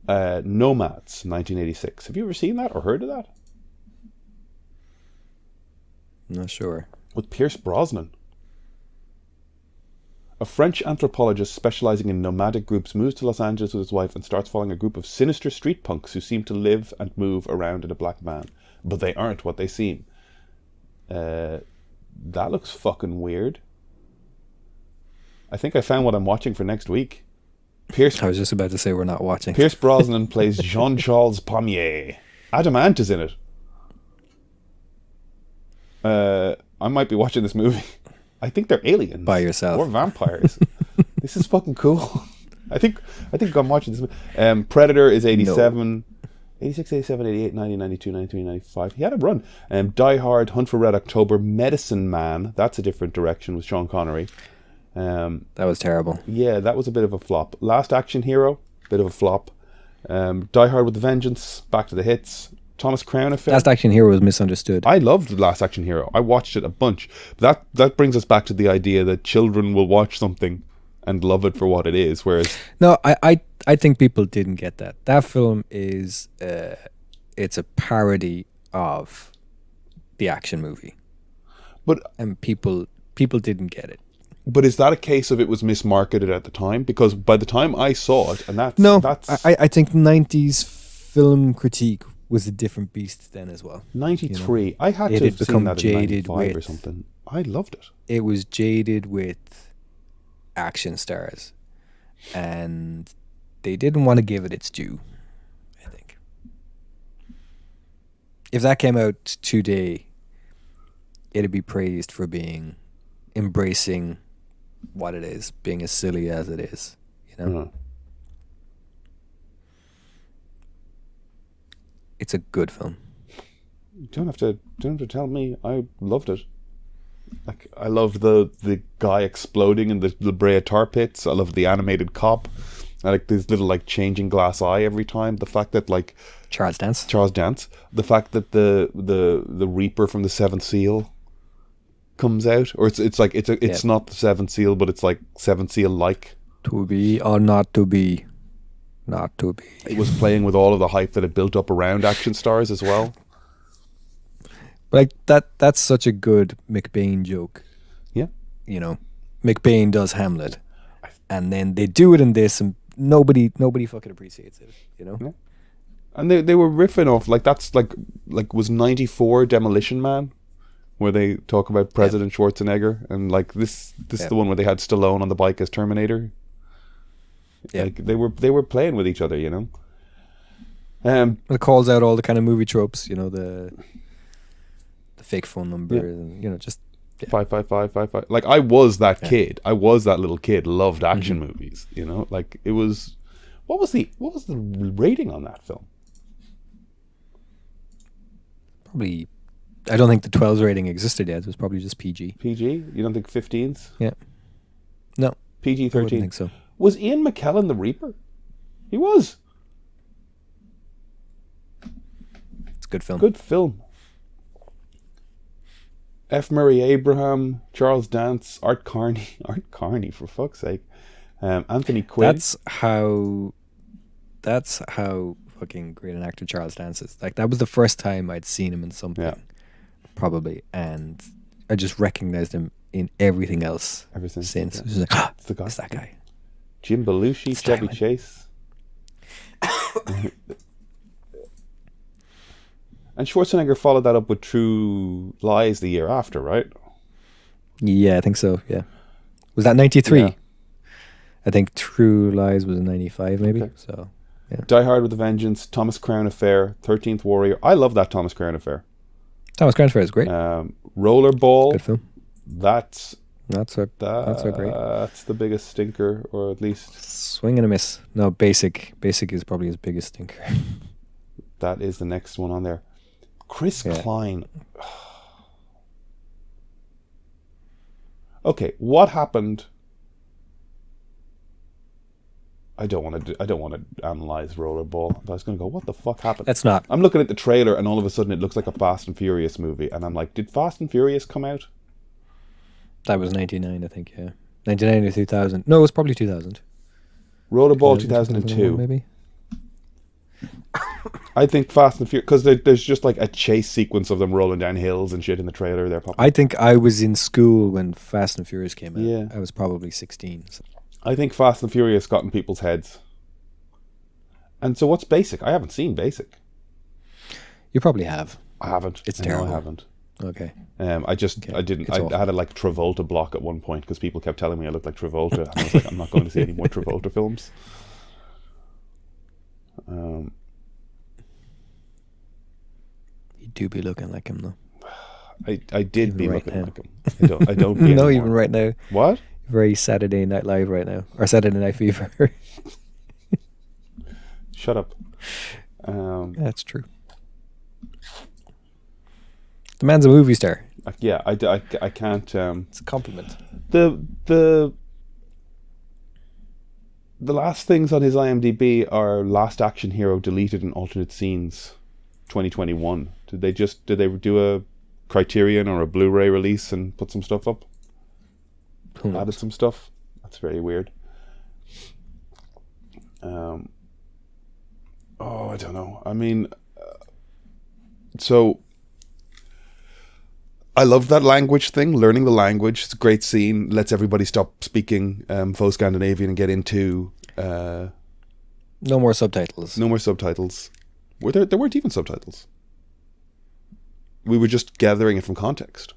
Nomads, 1986. Have you ever seen that or heard of that? Not sure. With Pierce Brosnan. A French anthropologist specializing in nomadic groups moves to Los Angeles with his wife and starts following a group of sinister street punks who seem to live and move around in a black van. But they aren't what they seem. That looks fucking weird. I think I found what I'm watching for next week. I was just about to say we're not watching. Pierce Brosnan plays Jean-Charles Pommier. Adam Ant is in it. I might be watching this movie. I think they're aliens. By yourself. Or vampires. This is fucking cool. I think I'm watching this movie. Predator is 87. No. 86, 87, 88, 90, 92, 93, 95. He had a run. Die Hard, Hunt for Red October, Medicine Man. That's a different direction with Sean Connery. That was terrible. Yeah, that was a bit of a flop. Last Action Hero, bit of a flop. Die Hard with a Vengeance, back to the hits. Thomas Crown Affair. Last Action Hero was misunderstood. I loved Last Action Hero. I watched it a bunch. But that brings us back to the idea that children will watch something and love it for what it is, whereas... No, I think people didn't get that. That film is... it's a parody of the action movie. And people didn't get it. But is that a case of it was mismarketed at the time? Because by the time I saw it, and that's... I think 90s film critique was a different beast then as well. 93. I had to have seen that in 95 or something. I loved it. It was jaded with action stars, and they didn't want to give it its due, I think. If that came out today, it'd be praised for being embracing what it is, being as silly as it is, you know? Mhm. It's a good film. You don't have to tell me. I loved it. Like, I loved the guy exploding in the La Brea tar pits. I loved the animated cop. I like this little like changing glass eye every time. The fact that like Charles Dance. The fact that the Reaper from the Seventh Seal comes out, or it's not the Seventh Seal, but it's like Seventh Seal like. To be or not to be. Not to be. It was playing with all of the hype that had built up around action stars as well. Like that's such a good McBain joke. Yeah. You know, McBain does Hamlet, and then they do it in this, and nobody fucking appreciates it. You know. Yeah. And they were riffing off like that's like was 94 Demolition Man, where they talk about President Schwarzenegger, and like this is the one where they had Stallone on the bike as Terminator. Yeah. Like they were playing with each other, you know. It calls out all the kind of movie tropes, you know, the fake phone number, and you know, just 55555. Like I was that kid. I was that little kid. Loved action movies. You know, like it was. What was the rating on that film? Probably. I don't think the 12s rating existed yet. It was probably just PG. PG? You don't think 15s? Yeah. No. PG-13. I wouldn't think so. Was Ian McKellen the Reaper? He was. It's a good film. Good film. F. Murray Abraham, Charles Dance, Art Carney, for fuck's sake. Anthony Quinn. That's how fucking great an actor Charles Dance is. Like, that was the first time I'd seen him in something, probably, and I just recognized him in everything else since. It was like, it's the guy. It's that guy. Jim Belushi, Chevy Chase. And Schwarzenegger followed that up with True Lies the year after, right? Yeah, I think so, yeah. Was that 93? Yeah. I think True Lies was in 95, maybe. Okay. So, yeah. Die Hard with a Vengeance, Thomas Crown Affair, 13th Warrior. I love that Thomas Crown Affair. Thomas Crown Affair is great. Rollerball. Good film. That's so great. That's the biggest stinker, or at least swing and a miss. No, Basic is probably his biggest stinker. That is the next one on there. Chris Klein. Okay, what happened? I don't want to analyze Rollerball. I was going to go, what the fuck happened? That's not. I'm looking at the trailer, and all of a sudden it looks like a Fast and Furious movie, and I'm like, did Fast and Furious come out? That was 99, I think. Yeah, 99 or 2000. No, it was probably 2000. Rollerball 2002, maybe. I think Fast and Furious, because there's just like a chase sequence of them rolling down hills and shit in the trailer. They're probably. I think I was in school when Fast and Furious came out. Yeah, I was probably 16. So. I think Fast and Furious got in people's heads. And so, what's Basic? I haven't seen Basic. You probably have. I haven't. It's terrible. No, I haven't. Okay. I didn't. I had a like Travolta block at one point because people kept telling me I looked like Travolta, and I was like, I'm not going to see any more Travolta films. You do be looking like him, though. I did even be right looking now. like him. I don't. Be no, anymore. even right now. What? Very Saturday Night Live right now, or Saturday Night Fever. Shut up. That's true. The man's a movie star. Yeah, I can't. It's a compliment. The last things on his IMDb are Last Action Hero deleted in alternate scenes, 2021. Did they do a Criterion or a Blu-ray release and put some stuff up? Added some stuff. That's very weird. I don't know. I mean, so I love that language thing. Learning the language, it's a great scene. Lets everybody stop speaking faux Scandinavian and get into. No more subtitles. No more subtitles. There weren't even subtitles. We were just gathering it from context.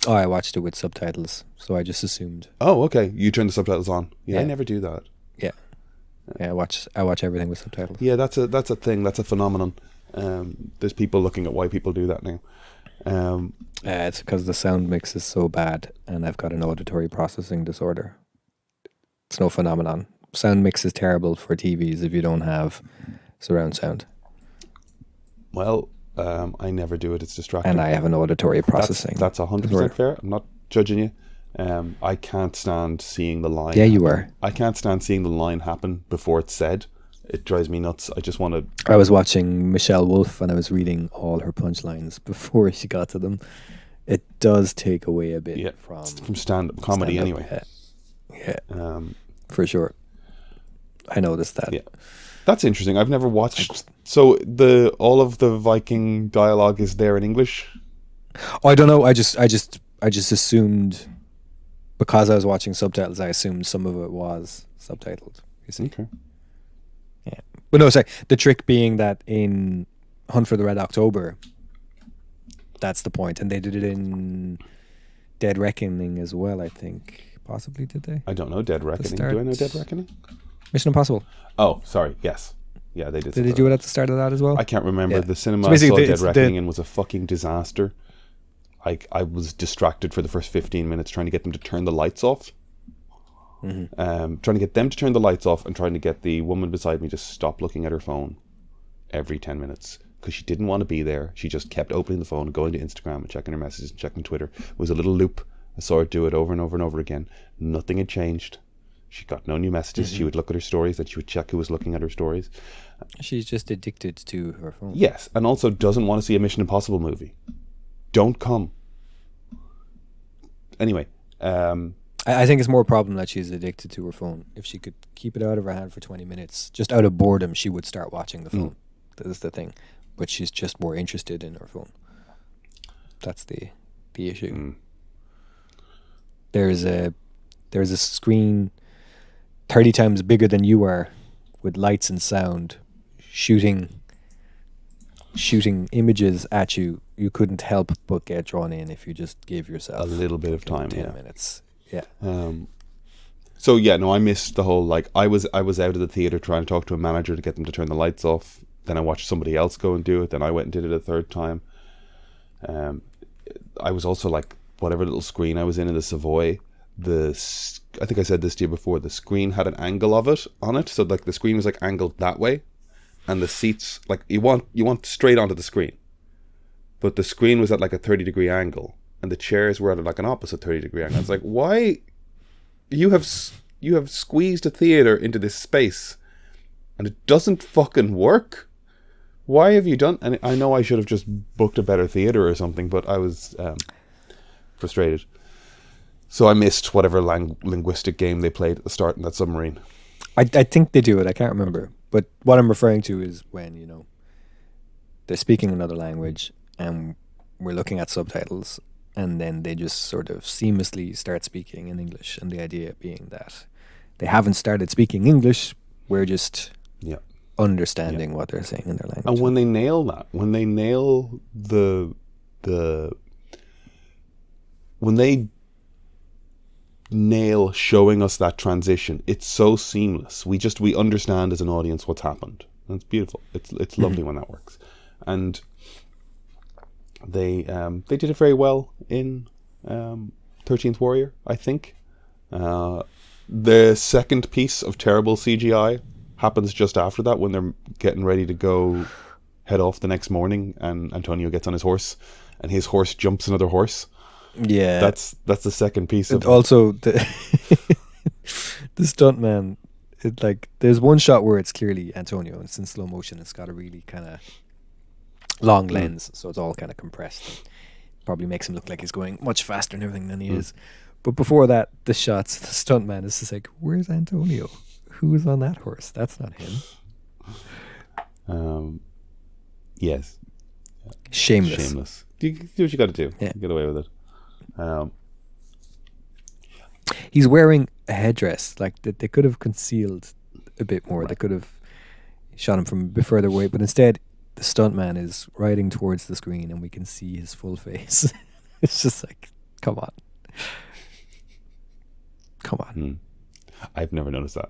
Oh, I watched it with subtitles, so I just assumed. Oh, okay. You turn the subtitles on. Yeah, I Yeah. never do that. Yeah, I watch everything with subtitles. Yeah, that's a thing. That's a phenomenon. There's people looking at why people do that now. It's because the sound mix is so bad, and I've got an auditory processing disorder. It's no phenomenon. Sound mix is terrible for TVs if you don't have surround sound. Well, I never do it. It's distracting. And I have an auditory processing. That's 100% fair. I'm not judging you. I can't stand seeing the line. Yeah, you are. I can't stand seeing the line happen before it's said. It drives me nuts. I just want to... I was watching Michelle Wolf and I was reading all her punchlines before she got to them. It does take away a bit from stand-up comedy anyway. Yeah, for sure. I noticed that. Yeah, that's interesting. I've never watched... So all of the Viking dialogue is there in English? Oh, I don't know. I just assumed, because I was watching subtitles, I assumed some of it was subtitled. You see? Okay. Yeah. But no, sorry. The trick being that in Hunt for the Red October, that's the point. And they did it in Dead Reckoning as well, I think. Possibly, did they? I don't know. Dead Reckoning. Do I know Dead Reckoning? Mission Impossible. Oh, sorry. Yes. Yeah, they did. Did they do it at the start of that as well? I can't remember. Yeah. The cinema So I saw basically Dead Reckoning in was a fucking disaster. I was distracted for the first 15 minutes trying to get them to turn the lights off. Trying to get them to turn the lights off and trying to get the woman beside me to stop looking at her phone every 10 minutes because she didn't want to be there. She just kept opening the phone and going to Instagram and checking her messages and checking Twitter. It was a little loop. I saw her do it over and over and over again. Nothing had changed. She got no new messages. She would look at her stories, then she would check who was looking at her stories. She's just addicted to her phone. Yes, and also doesn't want to see a Mission Impossible movie. Don't come. Anyway, I think it's more a problem that she's addicted to her phone. If she could keep it out of her hand for 20 minutes, just out of boredom, she would start watching the phone. That is the thing. But she's just more interested in her phone. That's the issue. There's a screen 30 times bigger than you are with lights and sound shooting images at you. You couldn't help but get drawn in if you just gave yourself a little bit of time. 10 minutes. Yeah. So yeah, no, I missed the whole, like, I was out of the theater trying to talk to a manager to get them to turn the lights off. Then I watched somebody else go and do it. Then I went and did it a third time. I was also like, whatever little screen I was in the Savoy, I think I said this to you before, the screen had an angle of it on it. So like the screen was like angled that way, and the seats, like you want straight onto the screen, but the screen was at like a 30-degree angle, and the chairs were at like an opposite 30-degree angle. It's like, why you have squeezed a theater into this space, and it doesn't fucking work. Why have you done? And I know I should have just booked a better theater or something, but I was frustrated. So I missed whatever linguistic game they played at the start in that submarine. I think they do it. I can't remember. But what I'm referring to is when, they're speaking another language and we're looking at subtitles, and then they just sort of seamlessly start speaking in English. And the idea being that they haven't started speaking English. We're just understanding what they're saying in their language. And when they nail that, when they nail when they nail showing us that transition, it's so seamless. We understand as an audience what's happened. And it's beautiful. It's lovely when that works. And they did it very well in 13th Warrior, I think. The second piece of terrible CGI happens just after that, when they're getting ready to go head off the next morning, and Antonio gets on his horse and his horse jumps another horse. Yeah, that's the second piece of also the stuntman. It, like, there's one shot where it's clearly Antonio and it's in slow motion. It's got a really kind of long lens, so it's all kind of compressed. And probably makes him look like he's going much faster and everything than he is. But before that, the shots, the stuntman is just like, where's Antonio? Who's on that horse? That's not him. Yes. Shameless. Do what you got to do. Yeah. Get away with it. He's wearing a headdress. Like, they could have concealed a bit more. They could have shot him from a bit further away, but instead the stuntman is riding towards the screen and we can see his full face. It's just like, Come on. Come on. I've never noticed that.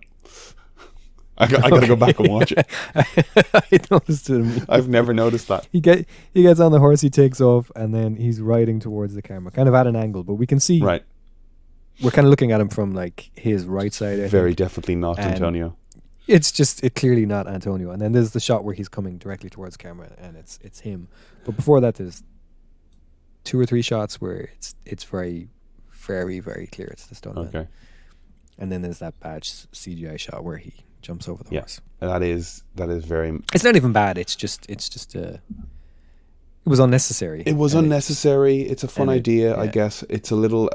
I gotta go back and watch it. I noticed it. I've never noticed that. He gets on the horse, he takes off, and then he's riding towards the camera, kind of at an angle, but we can see. Right. We're kind of looking at him from like his right side. I Very think. definitely not And Antonio. It's clearly not Antonio. And then there's the shot where he's coming directly towards camera, and it's him. But before that, there's 2 or 3 shots where it's very, very, very clear it's the stuntman. Okay. And then there's that bad CGI shot where he jumps over the horse. That is very. It's not even bad. It was unnecessary. It was unnecessary. It's a fun idea, yeah. I guess. It's a little.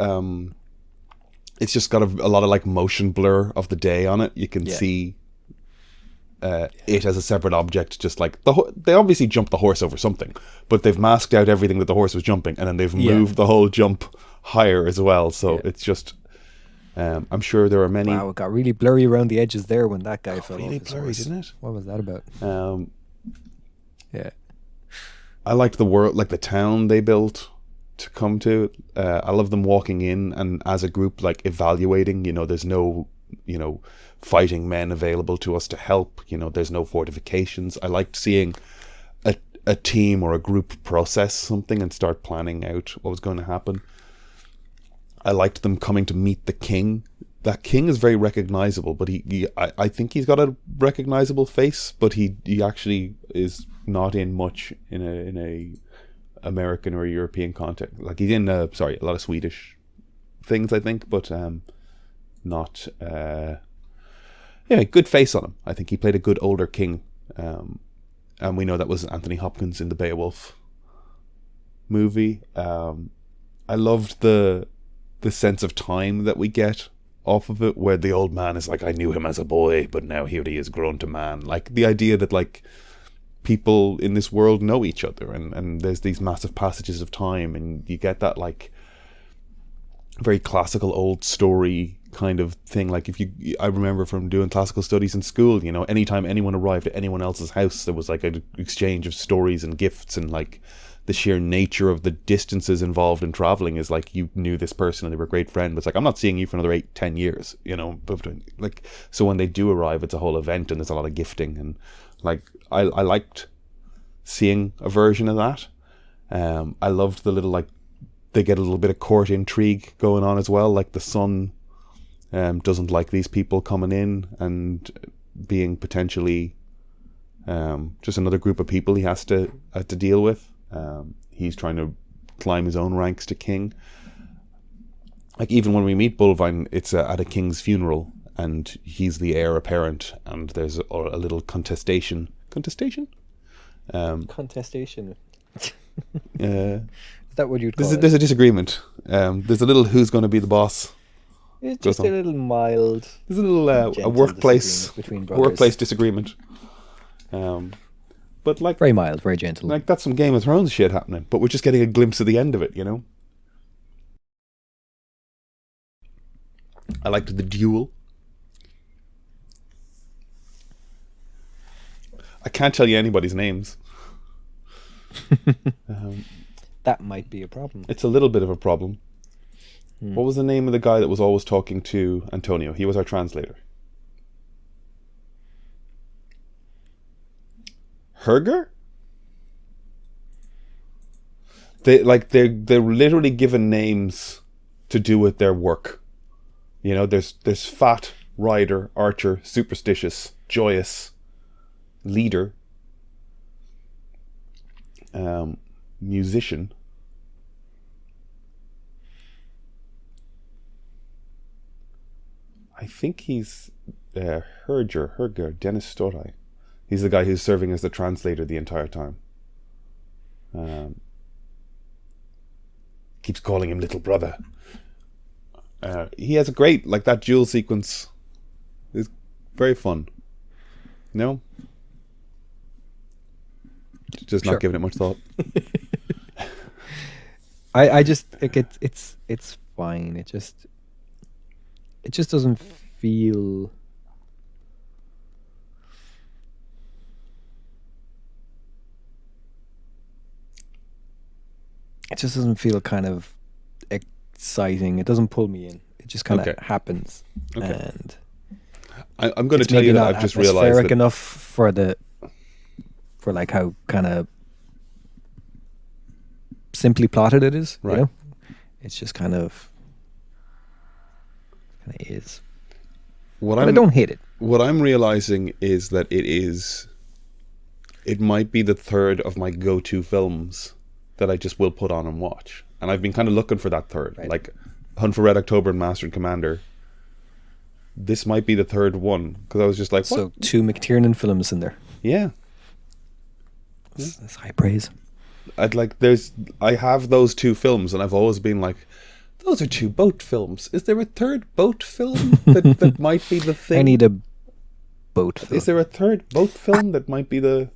It's just got a lot of like motion blur of the day on it. You can see it as a separate object. Just like they obviously jumped the horse over something, but they've masked out everything that the horse was jumping, and then they've moved the whole jump higher as well. So it's just. I'm sure there are many. Wow, it got really blurry around the edges there when that guy fell really off his blurry, horse. didn't it? What was that about? Yeah. I liked the world, like the town they built to come to. I love them walking in and as a group, like evaluating. There's no, fighting men available to us to help. There's no fortifications. I liked seeing a team or a group process something and start planning out what was going to happen. I liked them coming to meet the king. That king is very recognizable, but I think he's got a recognizable face, but he actually is not in much in a American or European context. Like he's in a lot of Swedish things, I think, but not. Good face on him. I think he played a good older king, and we know that was Anthony Hopkins in the Beowulf movie. I loved the sense of time that we get off of it, where the old man is like, I knew him as a boy, but now here he is grown to man. Like the idea that like people in this world know each other, and there's these massive passages of time, and you get that like very classical old story kind of thing. Like I remember from doing classical studies in school, anytime anyone arrived at anyone else's house, there was like an exchange of stories and gifts, and like the sheer nature of the distances involved in traveling is like you knew this person and they were a great friend, but it's like I'm not seeing you for another 8-10 years, like, so when they do arrive, it's a whole event and there's a lot of gifting, and like I liked seeing a version of that. I loved the little, like, they get a little bit of court intrigue going on as well, like the son doesn't like these people coming in and being potentially just another group of people he has to deal with. He's trying to climb his own ranks to king. Like even when we meet Bullvine, it's at a king's funeral, and he's the heir apparent, and there's a little contestation. Contestation. Is that what you'd call it? There's a disagreement. There's a little who's going to be the boss. It's just a little mild. There's a little a workplace disagreement. But like very mild, very gentle. Like that's some Game of Thrones shit happening, but we're just getting a glimpse of the end of it, I liked the duel. I can't tell you anybody's names. That might be a problem. It's a little bit of a problem. What was the name of the guy that was always talking to Antonio? He was our translator. Herger? They're literally given names to do with their work. There's fat, rider, archer, superstitious, joyous, leader, musician. I think he's Herger, Dennis Storai. He's the guy who's serving as the translator the entire time. Keeps calling him little brother. He has a great, like that duel sequence is very fun. No? Just not giving it much thought. I just like it's fine. It just doesn't feel. It just doesn't feel kind of exciting. It doesn't pull me in. It just kind of Okay. happens. Okay. And I'm going to it's tell maybe you that not I've just realized atmospheric that enough for like how kind of simply plotted it is. Right. You know, it's just kind of is. what But I I'm don't hate it. what I'm realizing is that it might be the third of my go-to films that I just will put on and watch. And I've been kind of looking for that third. Right. Like Hunt for Red October and Master and Commander. This might be the third one because I was just like, what? So 2 McTiernan films in there. Yeah. That's high praise. I have those 2 films and I've always been like, those are 2 boat films. Is there a third boat film that might be the thing? I need a boat film. Is there a third boat film that might be the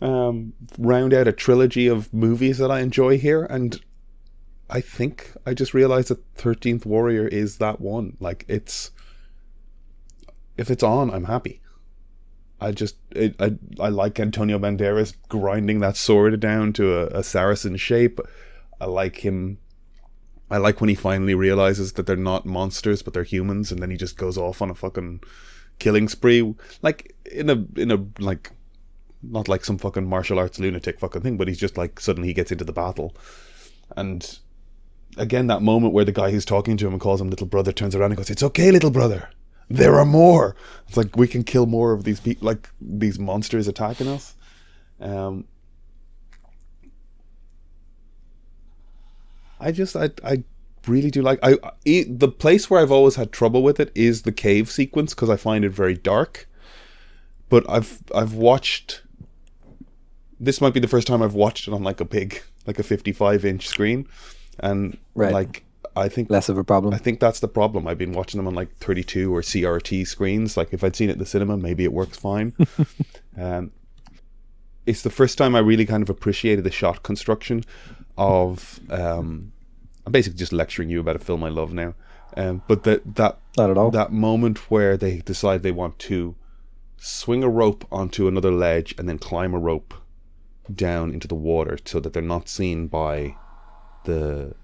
round out a trilogy of movies that I enjoy here? And I think I just realized that 13th Warrior is that one. Like, if it's on, I'm happy. I like Antonio Banderas grinding that sword down to a Saracen shape. I like him. I like when he finally realizes that they're not monsters but they're humans, and then he just goes off on a fucking killing spree, like in a like, not like some fucking martial arts lunatic fucking thing, but he's just like, suddenly he gets into the battle. And again, that moment where the guy who's talking to him and calls him little brother turns around and goes, "It's okay, little brother, there are more." It's like, we can kill more of these people, like these monsters attacking us. I really do like, the place where I've always had trouble with it is the cave sequence, because I find it very dark. But I've watched, this might be the first time I've watched it on like a 55-inch screen, and Right. like, I think Less of a problem. I think that's the problem. I've been watching them on like 32 or CRT screens. Like, if I'd seen it in the cinema, maybe it works fine. It's the first time I really kind of appreciated the shot construction of. I'm basically just lecturing you about a film I love now. But that Not at all. that moment where they decide they want to swing a rope onto another ledge and then climb a rope down into the water so that they're not seen by the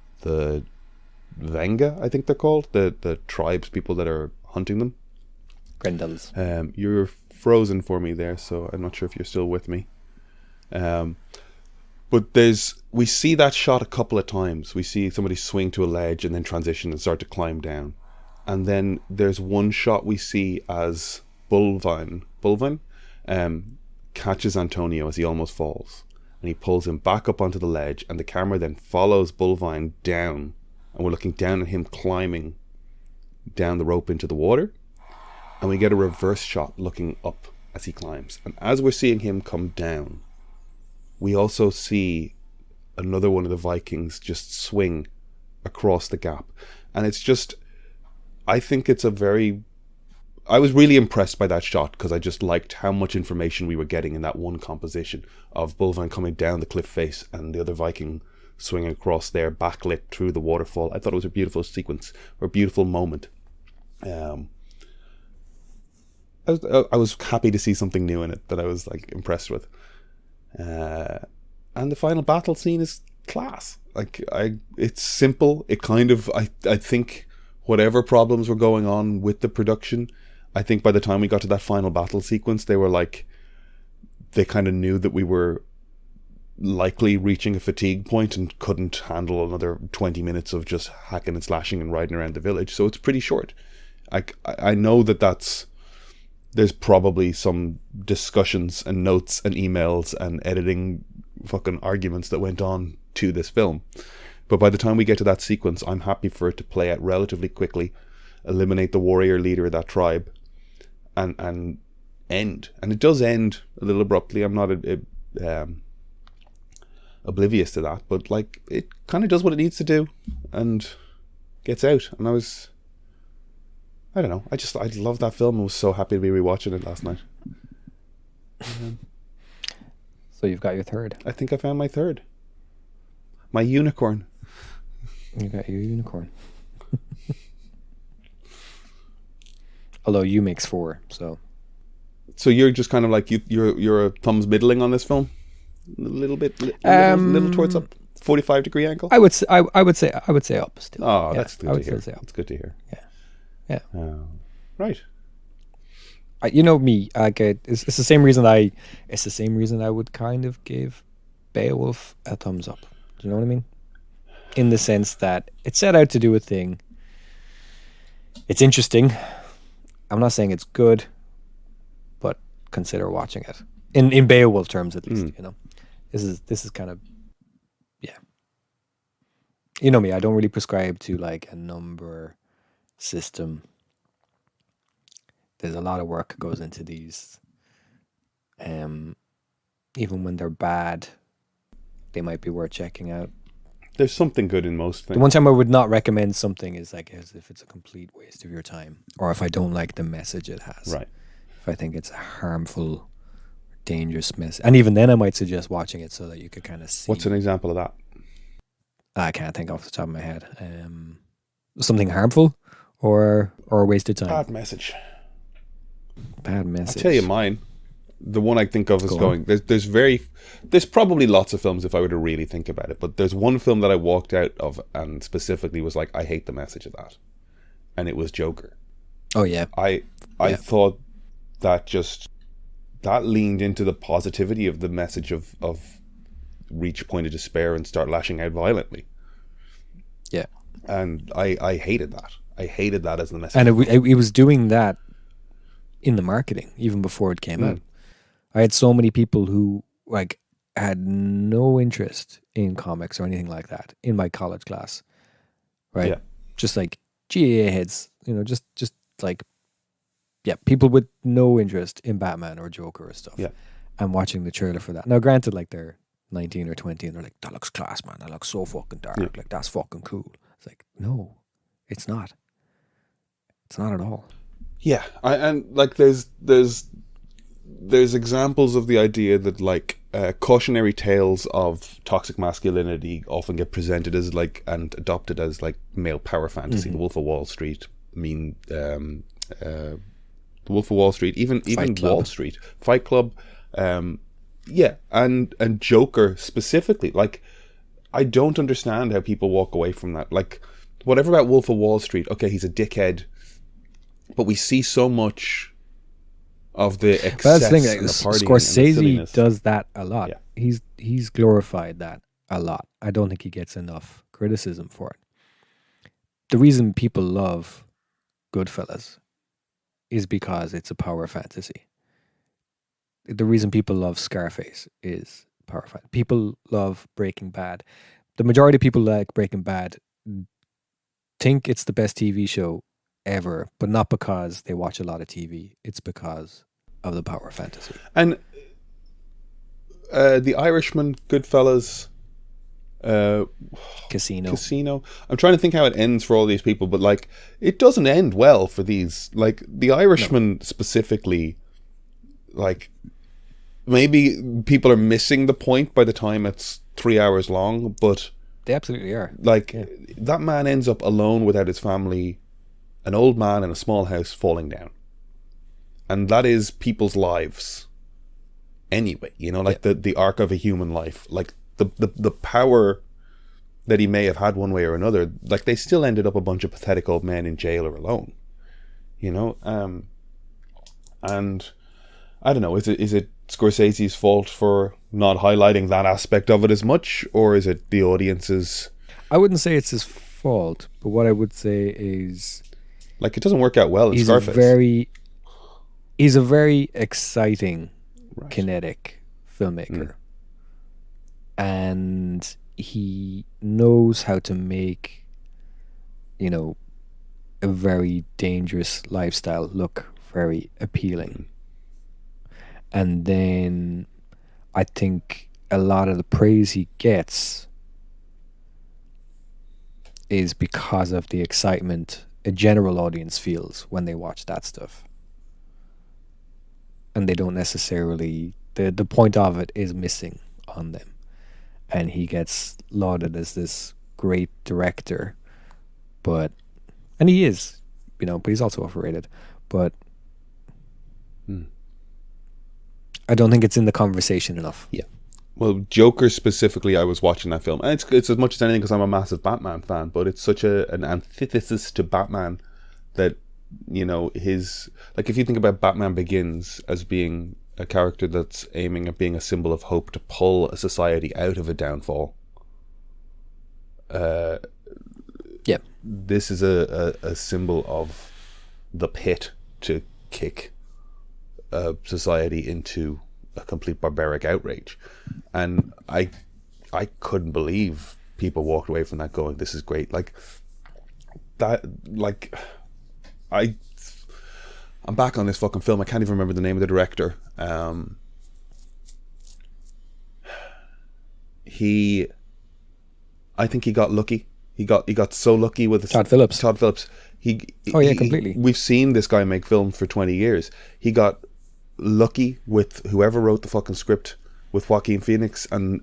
Venga, I think they're called, the tribes people that are hunting them. Grendels. You're frozen for me there, so I'm not sure if you're still with me. But we see that shot a couple of times. We see somebody swing to a ledge and then transition and start to climb down. And then there's one shot we see as Bulvine catches Antonio as he almost falls. And he pulls him back up onto the ledge, and the camera then follows Bulvine down. And we're looking down at him climbing down the rope into the water. And we get a reverse shot looking up as he climbs. And as we're seeing him come down, we also see another one of the Vikings just swing across the gap. And it's just, I think it's I was really impressed by that shot, because I just liked how much information we were getting in that one composition of Bulvine coming down the cliff face and the other Viking swinging across there, backlit through the waterfall. I thought it was a beautiful sequence, or a beautiful moment. I was happy to see something new in it that I was like impressed with. And the final battle scene is class. Like, it's simple. It kind of, I think whatever problems were going on with the production, I think by the time we got to that final battle sequence, they kind of knew that we were likely reaching a fatigue point and couldn't handle another 20 minutes of just hacking and slashing and riding around the village. So it's pretty short. I know there's probably some discussions and notes and emails and editing fucking arguments that went on to this film. But by the time we get to that sequence, I'm happy for it to play out relatively quickly, eliminate the warrior leader of that tribe, and end. And it does end a little abruptly. I'm not oblivious to that, but like, it kind of does what it needs to do and gets out. And I don't know, I love that film. I was so happy to be rewatching it last night. So you've got your third. I think I found my third. My unicorn. You got your unicorn. Although you makes 4, so you're just kind of like, you're a thumbs middling on this film, a little bit, little towards up. 45-degree angle? I would say up still. Oh, Yeah, that's good I to would hear. still say up. That's good to hear. Yeah. Right. You know me. It's the same reason I would kind of give Beowulf a thumbs up. Do you know what I mean? In the sense that it set out to do a thing. It's interesting. I'm not saying it's good, but consider watching it. In Beowulf terms, at least. You know, this is kind of, yeah. You know me. I don't really prescribe to like a number system. There's a lot of work goes into these. Even when they're bad, they might be worth checking out. There's something good in most things. The one time I would not recommend something is like as if it's a complete waste of your time, or if I don't like the message it has. Right. If I think it's a harmful, dangerous message, and even then I might suggest watching it so that you could kind of see. What's an example of that? I can't think off the top of my head. Something harmful, or a waste of time. Bad message. Bad message. I'll tell you mine. The one I think of is there's probably lots of films if I were to really think about it, but there's one film that I walked out of and specifically was like, I hate the message of that. And it was Joker. Oh yeah. I thought that leaned into the positivity of the message of reach a point of despair and start lashing out violently. Yeah. And I hated that. I hated that as the message. And it was doing that in the marketing even before it came out. I had so many people who like had no interest in comics or anything like that in my college class, right? Yeah. Just like GAA heads, you know, just like, yeah, people with no interest in Batman or Joker or stuff. Yeah. And watching the trailer for that. Now, granted, like they're 19 or 20 and they're like, that looks class, man. That looks so fucking dark. Yeah. Like that's fucking cool. It's like, no, it's not. It's not at all. Yeah, and like there's examples of the idea that like cautionary tales of toxic masculinity often get presented as like and adopted as like male power fantasy. The Wolf of Wall Street, the Wolf of Wall Street, even Wall Street, Fight Club, yeah, and Joker specifically. Like, I don't understand how people walk away from that. Like, whatever about Wolf of Wall Street, okay, he's a dickhead, but we see so much of the excess that's the thing, and the partying Scorsese and the silliness. does that a lot. Yeah. He's glorified that a lot. I don't think he gets enough criticism for it. The reason people love Goodfellas is because it's a power fantasy. The reason people love Scarface is power fantasy. People love Breaking Bad. The majority of people like Breaking Bad think it's the best TV show ever, but not because they watch a lot of TV. It's because of the power fantasy. And The Irishman, Goodfellas, Casino. I'm trying to think how it ends for all these people, but like it doesn't end well for these. Like The Irishman specifically, like maybe people are missing the point by the time it's 3 hours long, but they absolutely are. Like that man ends up alone without his family, an old man in a small house falling down. And that is people's lives anyway, you know, like the arc of a human life, like the power that he may have had one way or another, like they still ended up a bunch of pathetic old men in jail or alone, you know. And I don't know, is it Scorsese's fault for not highlighting that aspect of it as much, or is it the audience's? I wouldn't say it's his fault, but what I would say is, like, it doesn't work out well in Scarface. He's a very exciting, kinetic filmmaker. And he knows how to make, you know, a very dangerous lifestyle look very appealing. And then I think a lot of the praise he gets is because of the excitement a general audience feels when they watch that stuff. And they don't necessarily, the point of it is missing on them. And he gets lauded as this great director, and he is, you know, but he's also overrated. But I don't think it's in the conversation enough. Yeah. Well, Joker specifically, I was watching that film, and it's as much as anything because I'm a massive Batman fan. But it's such an antithesis to Batman that, you know, his, like, if you think about Batman Begins as being a character that's aiming at being a symbol of hope to pull a society out of a downfall. Yeah. This is a symbol of the pit to kick a society into a complete barbaric outrage. And I couldn't believe people walked away from that going, this is great. Like, that, like, I'm back on this fucking film. I can't even remember the name of the director. I think he got lucky. He got so lucky with Todd Phillips. Completely. We've seen this guy make films for 20 years. He got lucky with whoever wrote the fucking script, with Joaquin Phoenix and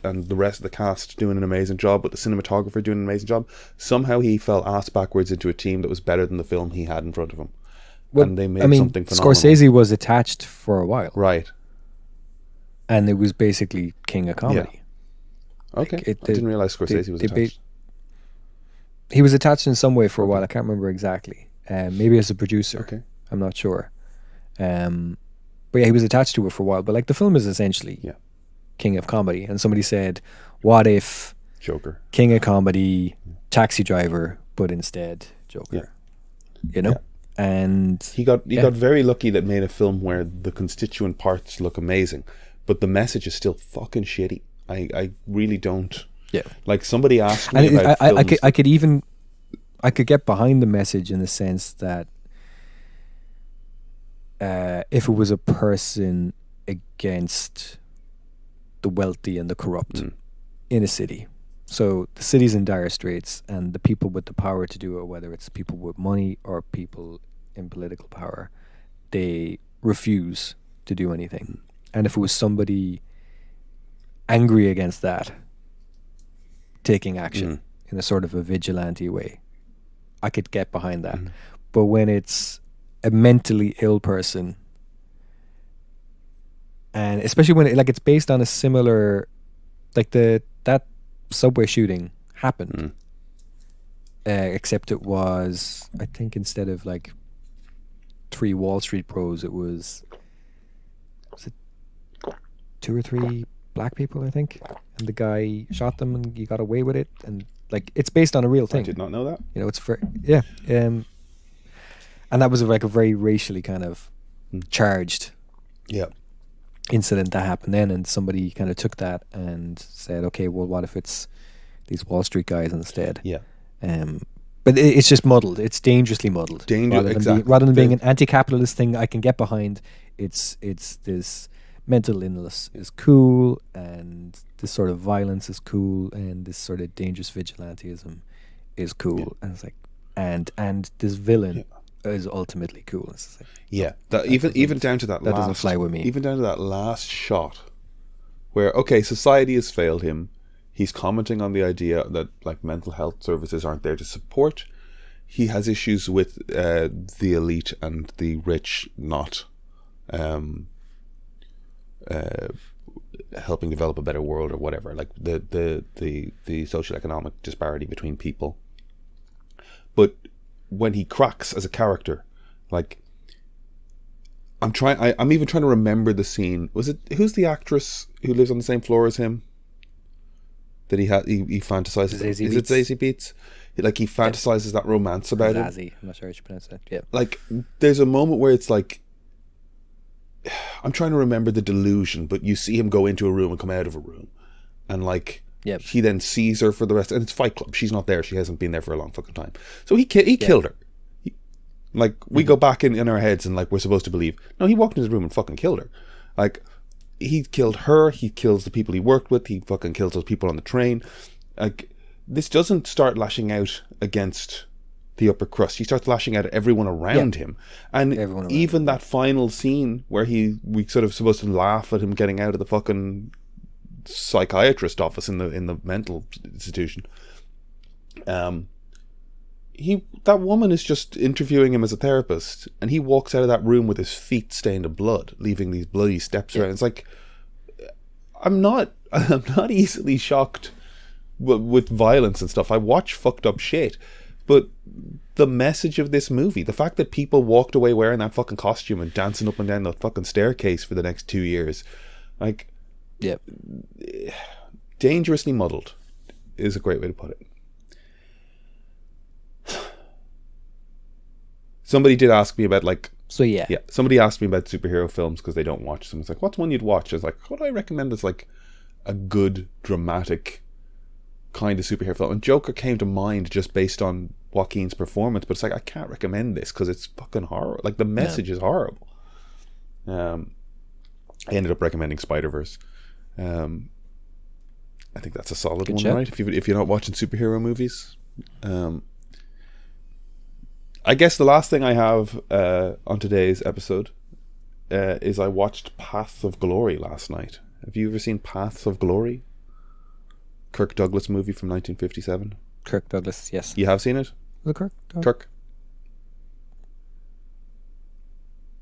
the rest of the cast doing an amazing job, but the cinematographer doing an amazing job. Somehow he fell ass backwards into a team that was better than the film he had in front of him. Well, and they made something phenomenal. Scorsese was attached for a while. Right. And it was basically king of comedy. Yeah. Okay. I didn't realize Scorsese was attached. He was attached in some way for a while. I can't remember exactly. Maybe as a producer. Okay. I'm not sure. But yeah, he was attached to it for a while. But like, the film is essentially king of comedy. And somebody said, what if Joker, king of comedy, Taxi Driver, but instead Joker? You know? And he got very lucky that made a film where the constituent parts look amazing, but the message is still fucking shitty. I really don't. Yeah. Like, somebody asked me about films. I could get behind the message in the sense that if it was a person against the wealthy and the corrupt in a city. So the city's in dire straits, and the people with the power to do it, whether it's people with money or people in political power, they refuse to do anything. And if it was somebody angry against that, taking action in a sort of a vigilante way, I could get behind that. But when it's a mentally ill person, and especially when it's based on a similar, like that subway shooting happened, except it was, I think, instead of like 3 Wall Street bros, it was it 2 or 3 black people, I think, and the guy shot them and he got away with it, and like, it's based on a real thing. I did not know that. You know, it's for and that was a very racially kind of charged incident that happened then, and somebody kind of took that and said, okay, well, what if it's these Wall Street guys instead? But it's just muddled. It's dangerously muddled. Rather than being an anti-capitalist thing I can get behind, it's this mental illness is cool, and this sort of violence is cool, and this sort of dangerous vigilantism is cool, and it's like, and this villain is ultimately cool. It's like, even down to that last, doesn't fly with me. Even down to that last shot, where society has failed him. He's commenting on the idea that like mental health services aren't there to support. He has issues with the elite and the rich not helping develop a better world or whatever, like the social economic disparity between people. But when he cracks as a character, like, I'm even trying to remember the scene. Who's the actress who lives on the same floor as him that he fantasizes? Is it Zazie Beetz? Like, he fantasizes that romance about him. Zazie, I'm not sure how you pronounce it. Yeah. Like, there's a moment where it's like, I'm trying to remember the delusion, but you see him go into a room and come out of a room, and like, he then sees her for the rest, and it's Fight Club. She's not there. She hasn't been there for a long fucking time. So he killed her. We go back in our heads, and like, we're supposed to believe, no, he walked into the room and fucking killed her. Like, he killed her. He kills the people he worked with. He fucking kills those people on the train. Like, this doesn't start lashing out against the upper crust. He starts lashing out at everyone around him, and even that final scene where we sort of supposed to laugh at him getting out of the fucking psychiatrist office in the mental institution. That woman is just interviewing him as a therapist, and he walks out of that room with his feet stained in blood, leaving these bloody steps around. It's like, I'm not easily shocked with violence and stuff. I watch fucked up shit, but the message of this movie, the fact that people walked away wearing that fucking costume and dancing up and down the fucking staircase for the next 2 years, like, Yep. dangerously muddled is a great way to put it. Somebody did ask me about, like, So yeah. somebody asked me about superhero films because they don't watch them. It's like, what's one you'd watch? I was like, what do I recommend as like a good dramatic kind of superhero film? And Joker came to mind just based on Joaquin's performance, but it's like, I can't recommend this because it's fucking horror. Like, the message is horrible. I ended up recommending Spider-Verse. I think that's a solid Good one, shout. right? If you're not watching superhero movies. I guess the last thing I have on today's episode is I watched Paths of Glory last night. Have you ever seen Paths of Glory? Kirk Douglas movie from 1957. Kirk Douglas, yes. You have seen it? The Kirk. Kirk?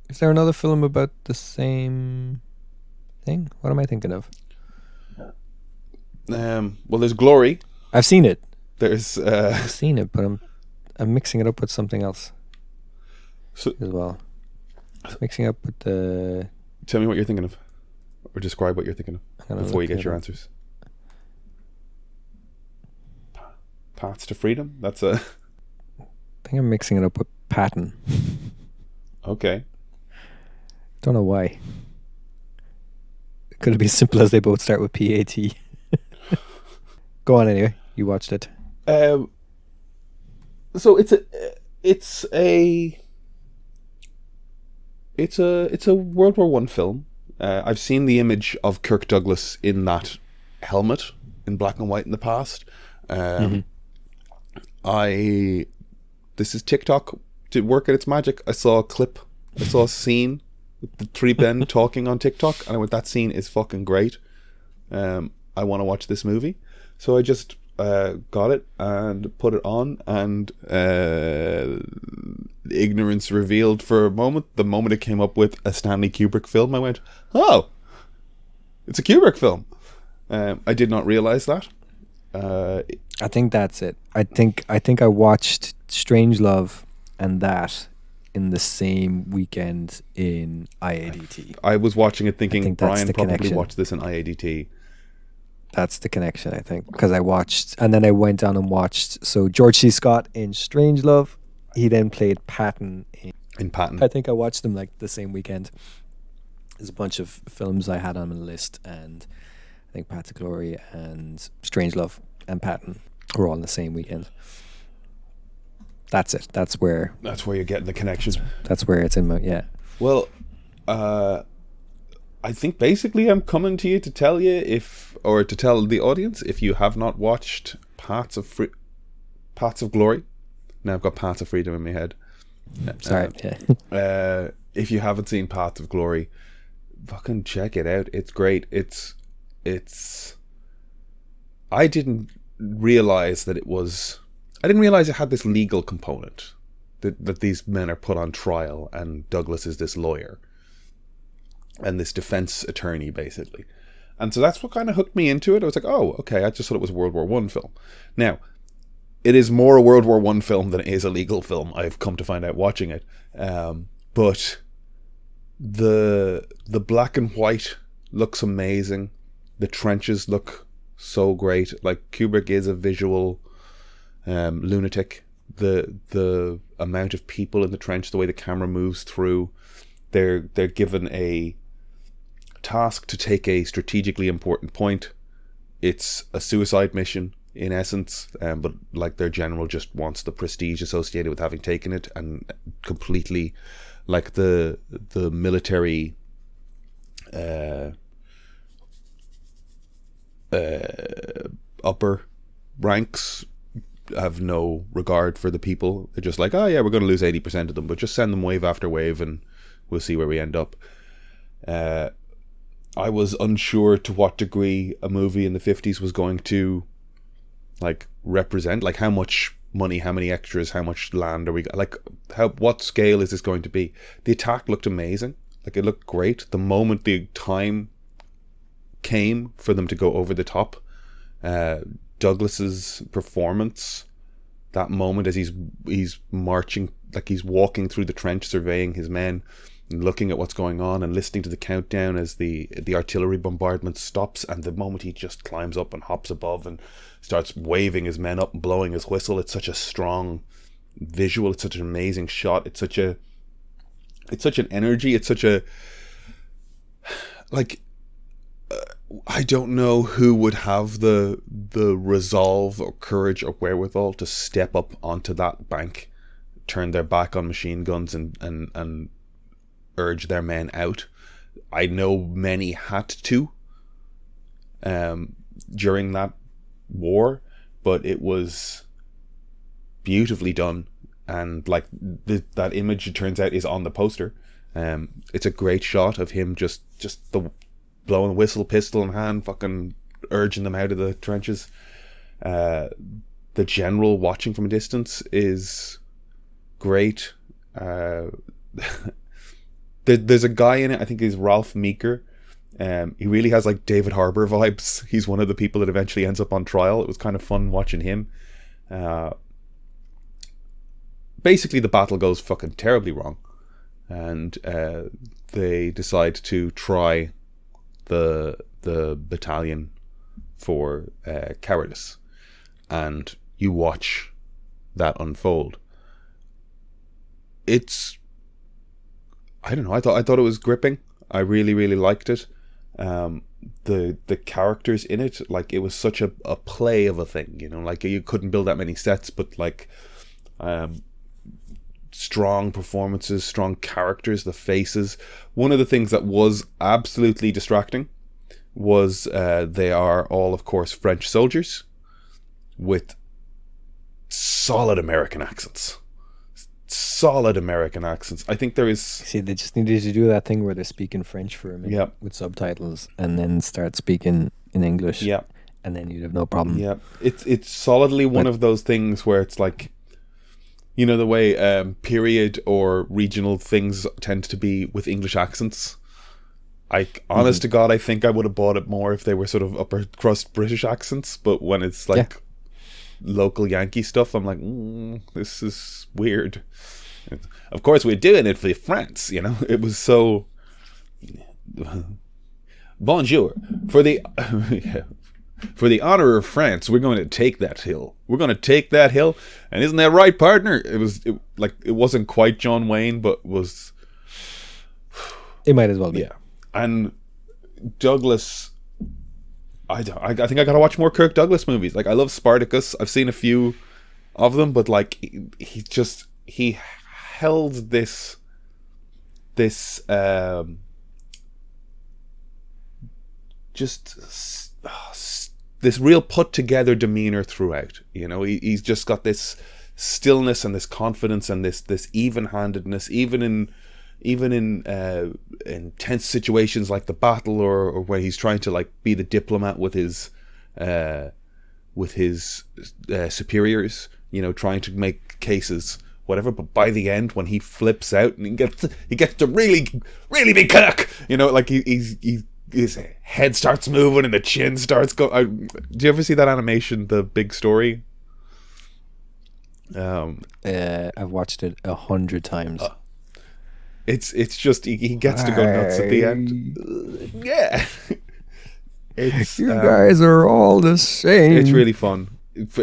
Is there another film about the same thing? What am I thinking of? Well, there's Glory. I've seen it. There's I've seen it, but I'm mixing it up with something else so, as well. Mixing up with the. tell me what you're thinking of, or describe what you're thinking of before you get your answers. Paths to Freedom. That's a. I think I'm mixing it up with Patton. Okay. Don't know why. Could it be as simple as they both start with PAT? Go on anyway. You watched it. So it's a World War One film. I've seen the image of Kirk Douglas in that helmet in black and white in the past. This is TikTok did work at its magic. I saw a clip. I saw a scene with the three men talking on TikTok, and I went, that scene is fucking great. I want to watch this movie. So I just got it and put it on, and ignorance revealed for a moment. The moment it came up with a Stanley Kubrick film, I went, oh, it's a Kubrick film. I did not realize that. I think that's it. I think I watched Strangelove and that in the same weekend in IADT. I was watching it thinking Brian the probably connection. watched this in IADT. That's the connection, I think, because I watched, and then I went on and watched. So George C. Scott in Strangelove, he then played Patton In Patton. I think I watched them like the same weekend. There's a bunch of films I had on my list, and I think Paths of Glory and Strangelove and Patton were all on the same weekend. That's it. That's where you're getting the connection. That's where it's in my Well, I think basically I'm coming to you to tell you to tell the audience, if you have not watched Paths of Glory. Now I've got Paths of Freedom in my head. Sorry. If you haven't seen Paths of Glory, fucking check it out. It's great. It's. I didn't realize that it was. I didn't realize it had this legal component. That these men are put on trial, and Douglas is this lawyer and this defense attorney, basically. And so that's what kind of hooked me into it. I was like, oh, okay, I just thought it was a World War One film. Now, it is more a World War One film than it is a legal film, I've come to find out watching it. But the black and white looks amazing. The trenches look so great. Like, Kubrick is a visual lunatic. The amount of people in the trench, the way the camera moves through, they're given a task to take a strategically important point. It's a suicide mission in essence, but like their general just wants the prestige associated with having taken it, and completely like the military upper ranks have no regard for the people. They're just like, oh yeah, we're going to lose 80% of them, but just send them wave after wave and we'll see where we end up. I was unsure to what degree a movie in the 50s was going to like represent, like how much money, how many extras, how much land are we, like what scale is this going to be? The attack looked amazing. Like, it looked great. The moment the time came for them to go over the top. Douglas's performance, that moment as he's marching, like he's walking through the trench, surveying his men, and looking at what's going on, and listening to the countdown as the artillery bombardment stops, and the moment he just climbs up and hops above and starts waving his men up and blowing his whistle. It's such a strong visual. It's such an amazing shot. It's such an energy. It's such a, like, I don't know who would have the resolve or courage or wherewithal to step up onto that bank, turn their back on machine guns and urge their men out. I know many had to during that war, but it was beautifully done. And like that image, it turns out, is on the poster. It's a great shot of him just the blowing the whistle, pistol in hand, fucking urging them out of the trenches. The general watching from a distance is great. There's a guy in it, I think he's Ralph Meeker. He really has like David Harbour vibes. He's one of the people that eventually ends up on trial. It was kind of fun watching him. Basically the battle goes fucking terribly wrong, and they decide to try the battalion for cowardice, and you watch that unfold. It's, I don't know, I thought it was gripping. I really, really liked it. The characters in it, like, it was such a play of a thing, you know, like you couldn't build that many sets, but like strong performances, strong characters, the faces. One of the things that was absolutely distracting was they are all, of course, French soldiers with solid American accents. I think there is... See, they just needed to do that thing where they're speaking French for a minute with subtitles and then start speaking in English. Yeah. And then you'd have no problem. Yeah. It's solidly one of those things where it's like, you know, the way period or regional things tend to be with English accents. Honest to God, I think I would have bought it more if they were sort of upper crust British accents. But when it's like local Yankee stuff, I'm like, this is weird. Of course, we're doing it for France, you know. It was so... Bonjour. For the honor of France, we're going to take that hill. And isn't that right, partner? It wasn't quite John Wayne, but was... It might as well be. Yeah. And Douglas... I think I gotta watch more Kirk Douglas movies. Like, I love Spartacus. I've seen a few of them, but like he held this real put together demeanor throughout. You know, he's just got this stillness and this confidence and this even-handedness, even in tense situations like the battle, or where he's trying to like be the diplomat with his superiors, you know, trying to make cases, whatever. But by the end, when he flips out and he gets to really be Kirk, you know, like his head starts moving and the chin starts going. Do you ever see that animation, The Big Story? I've watched it 100 times. It's just he gets to go nuts at the end. Yeah. You guys are all the same. It's really fun. For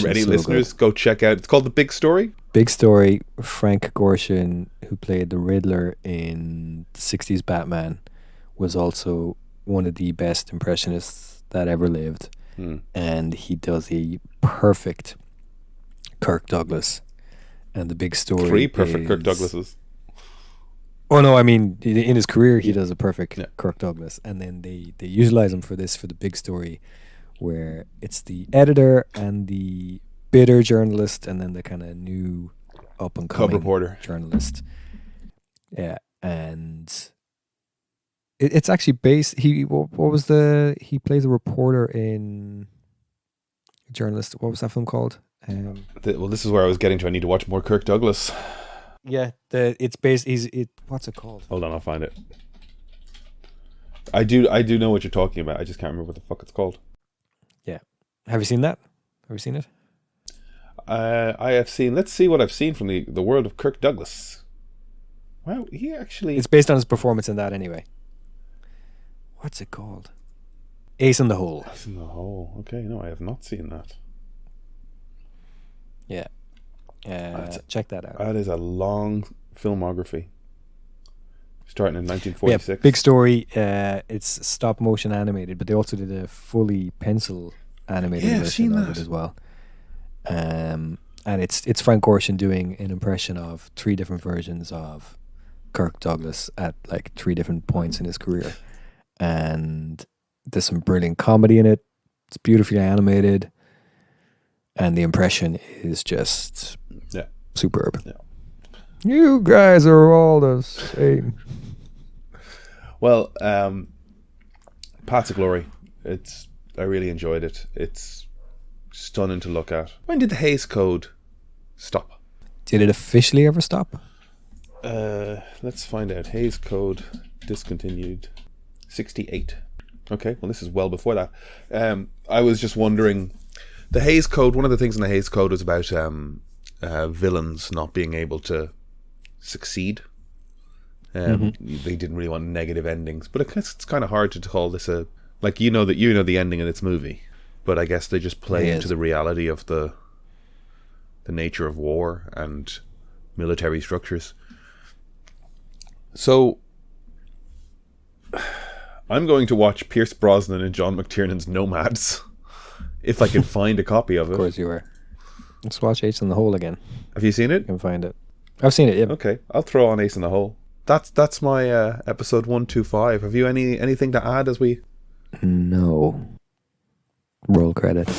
any listeners, go check out. It's called The Big Story. Big Story. Frank Gorshin, who played the Riddler in the 60s Batman, was also one of the best impressionists that ever lived. And he does a perfect Kirk Douglas. And The Big Story 3 perfect Kirk Douglases. Oh no, I mean, in his career he does a perfect Kirk Douglas, and then they utilize him for The Big Story, where it's the editor and the bitter journalist, and then the kind of new up and coming cub reporter journalist. Yeah, and it's actually based. He plays a reporter in a journalist. What was that film called? Well, this is where I was getting to. I need to watch more Kirk Douglas. Yeah, it's based. What's it called? Hold on, I'll find it. I do know what you're talking about. I just can't remember what the fuck it's called. Yeah. Have you seen that? Have you seen it? I have seen. Let's see what I've seen from the world of Kirk Douglas. Wow, he actually. It's based on his performance in that anyway. What's it called? Ace in the Hole. Ace in the Hole. Okay, no, I have not seen that. Yeah. Check that out. That is a long filmography. Starting in 1946. Yeah, big story. It's stop motion animated, but they also did a fully pencil animated version of it as well. And it's Frank Gorshin doing an impression of 3 different versions of Kirk Douglas at like 3 different points in his career. And there's some brilliant comedy in it. It's beautifully animated. And the impression is just superb. Yeah. You guys are all the same. Well, Paths of Glory. I really enjoyed it. It's stunning to look at. When did the Hays Code stop? Did it officially ever stop? Let's find out. Hays Code discontinued 68. Okay, well this is well before that. I was just wondering, the Hays Code, one of the things in the Hays Code was about villains not being able to succeed. They didn't really want negative endings, but it's kind of hard to call this a, like, you know the ending in its movie, but I guess they just play into the reality of the nature of war and military structures. So I'm going to watch Pierce Brosnan and John McTiernan's Nomads if I can find a copy of it. Of course you are. Let's watch Ace in the Hole again. Have you seen it? You can find it. I've seen it, yeah. Okay, I'll throw on Ace in the Hole. That's my episode 125. Have you anything to add as we... No. Roll credits.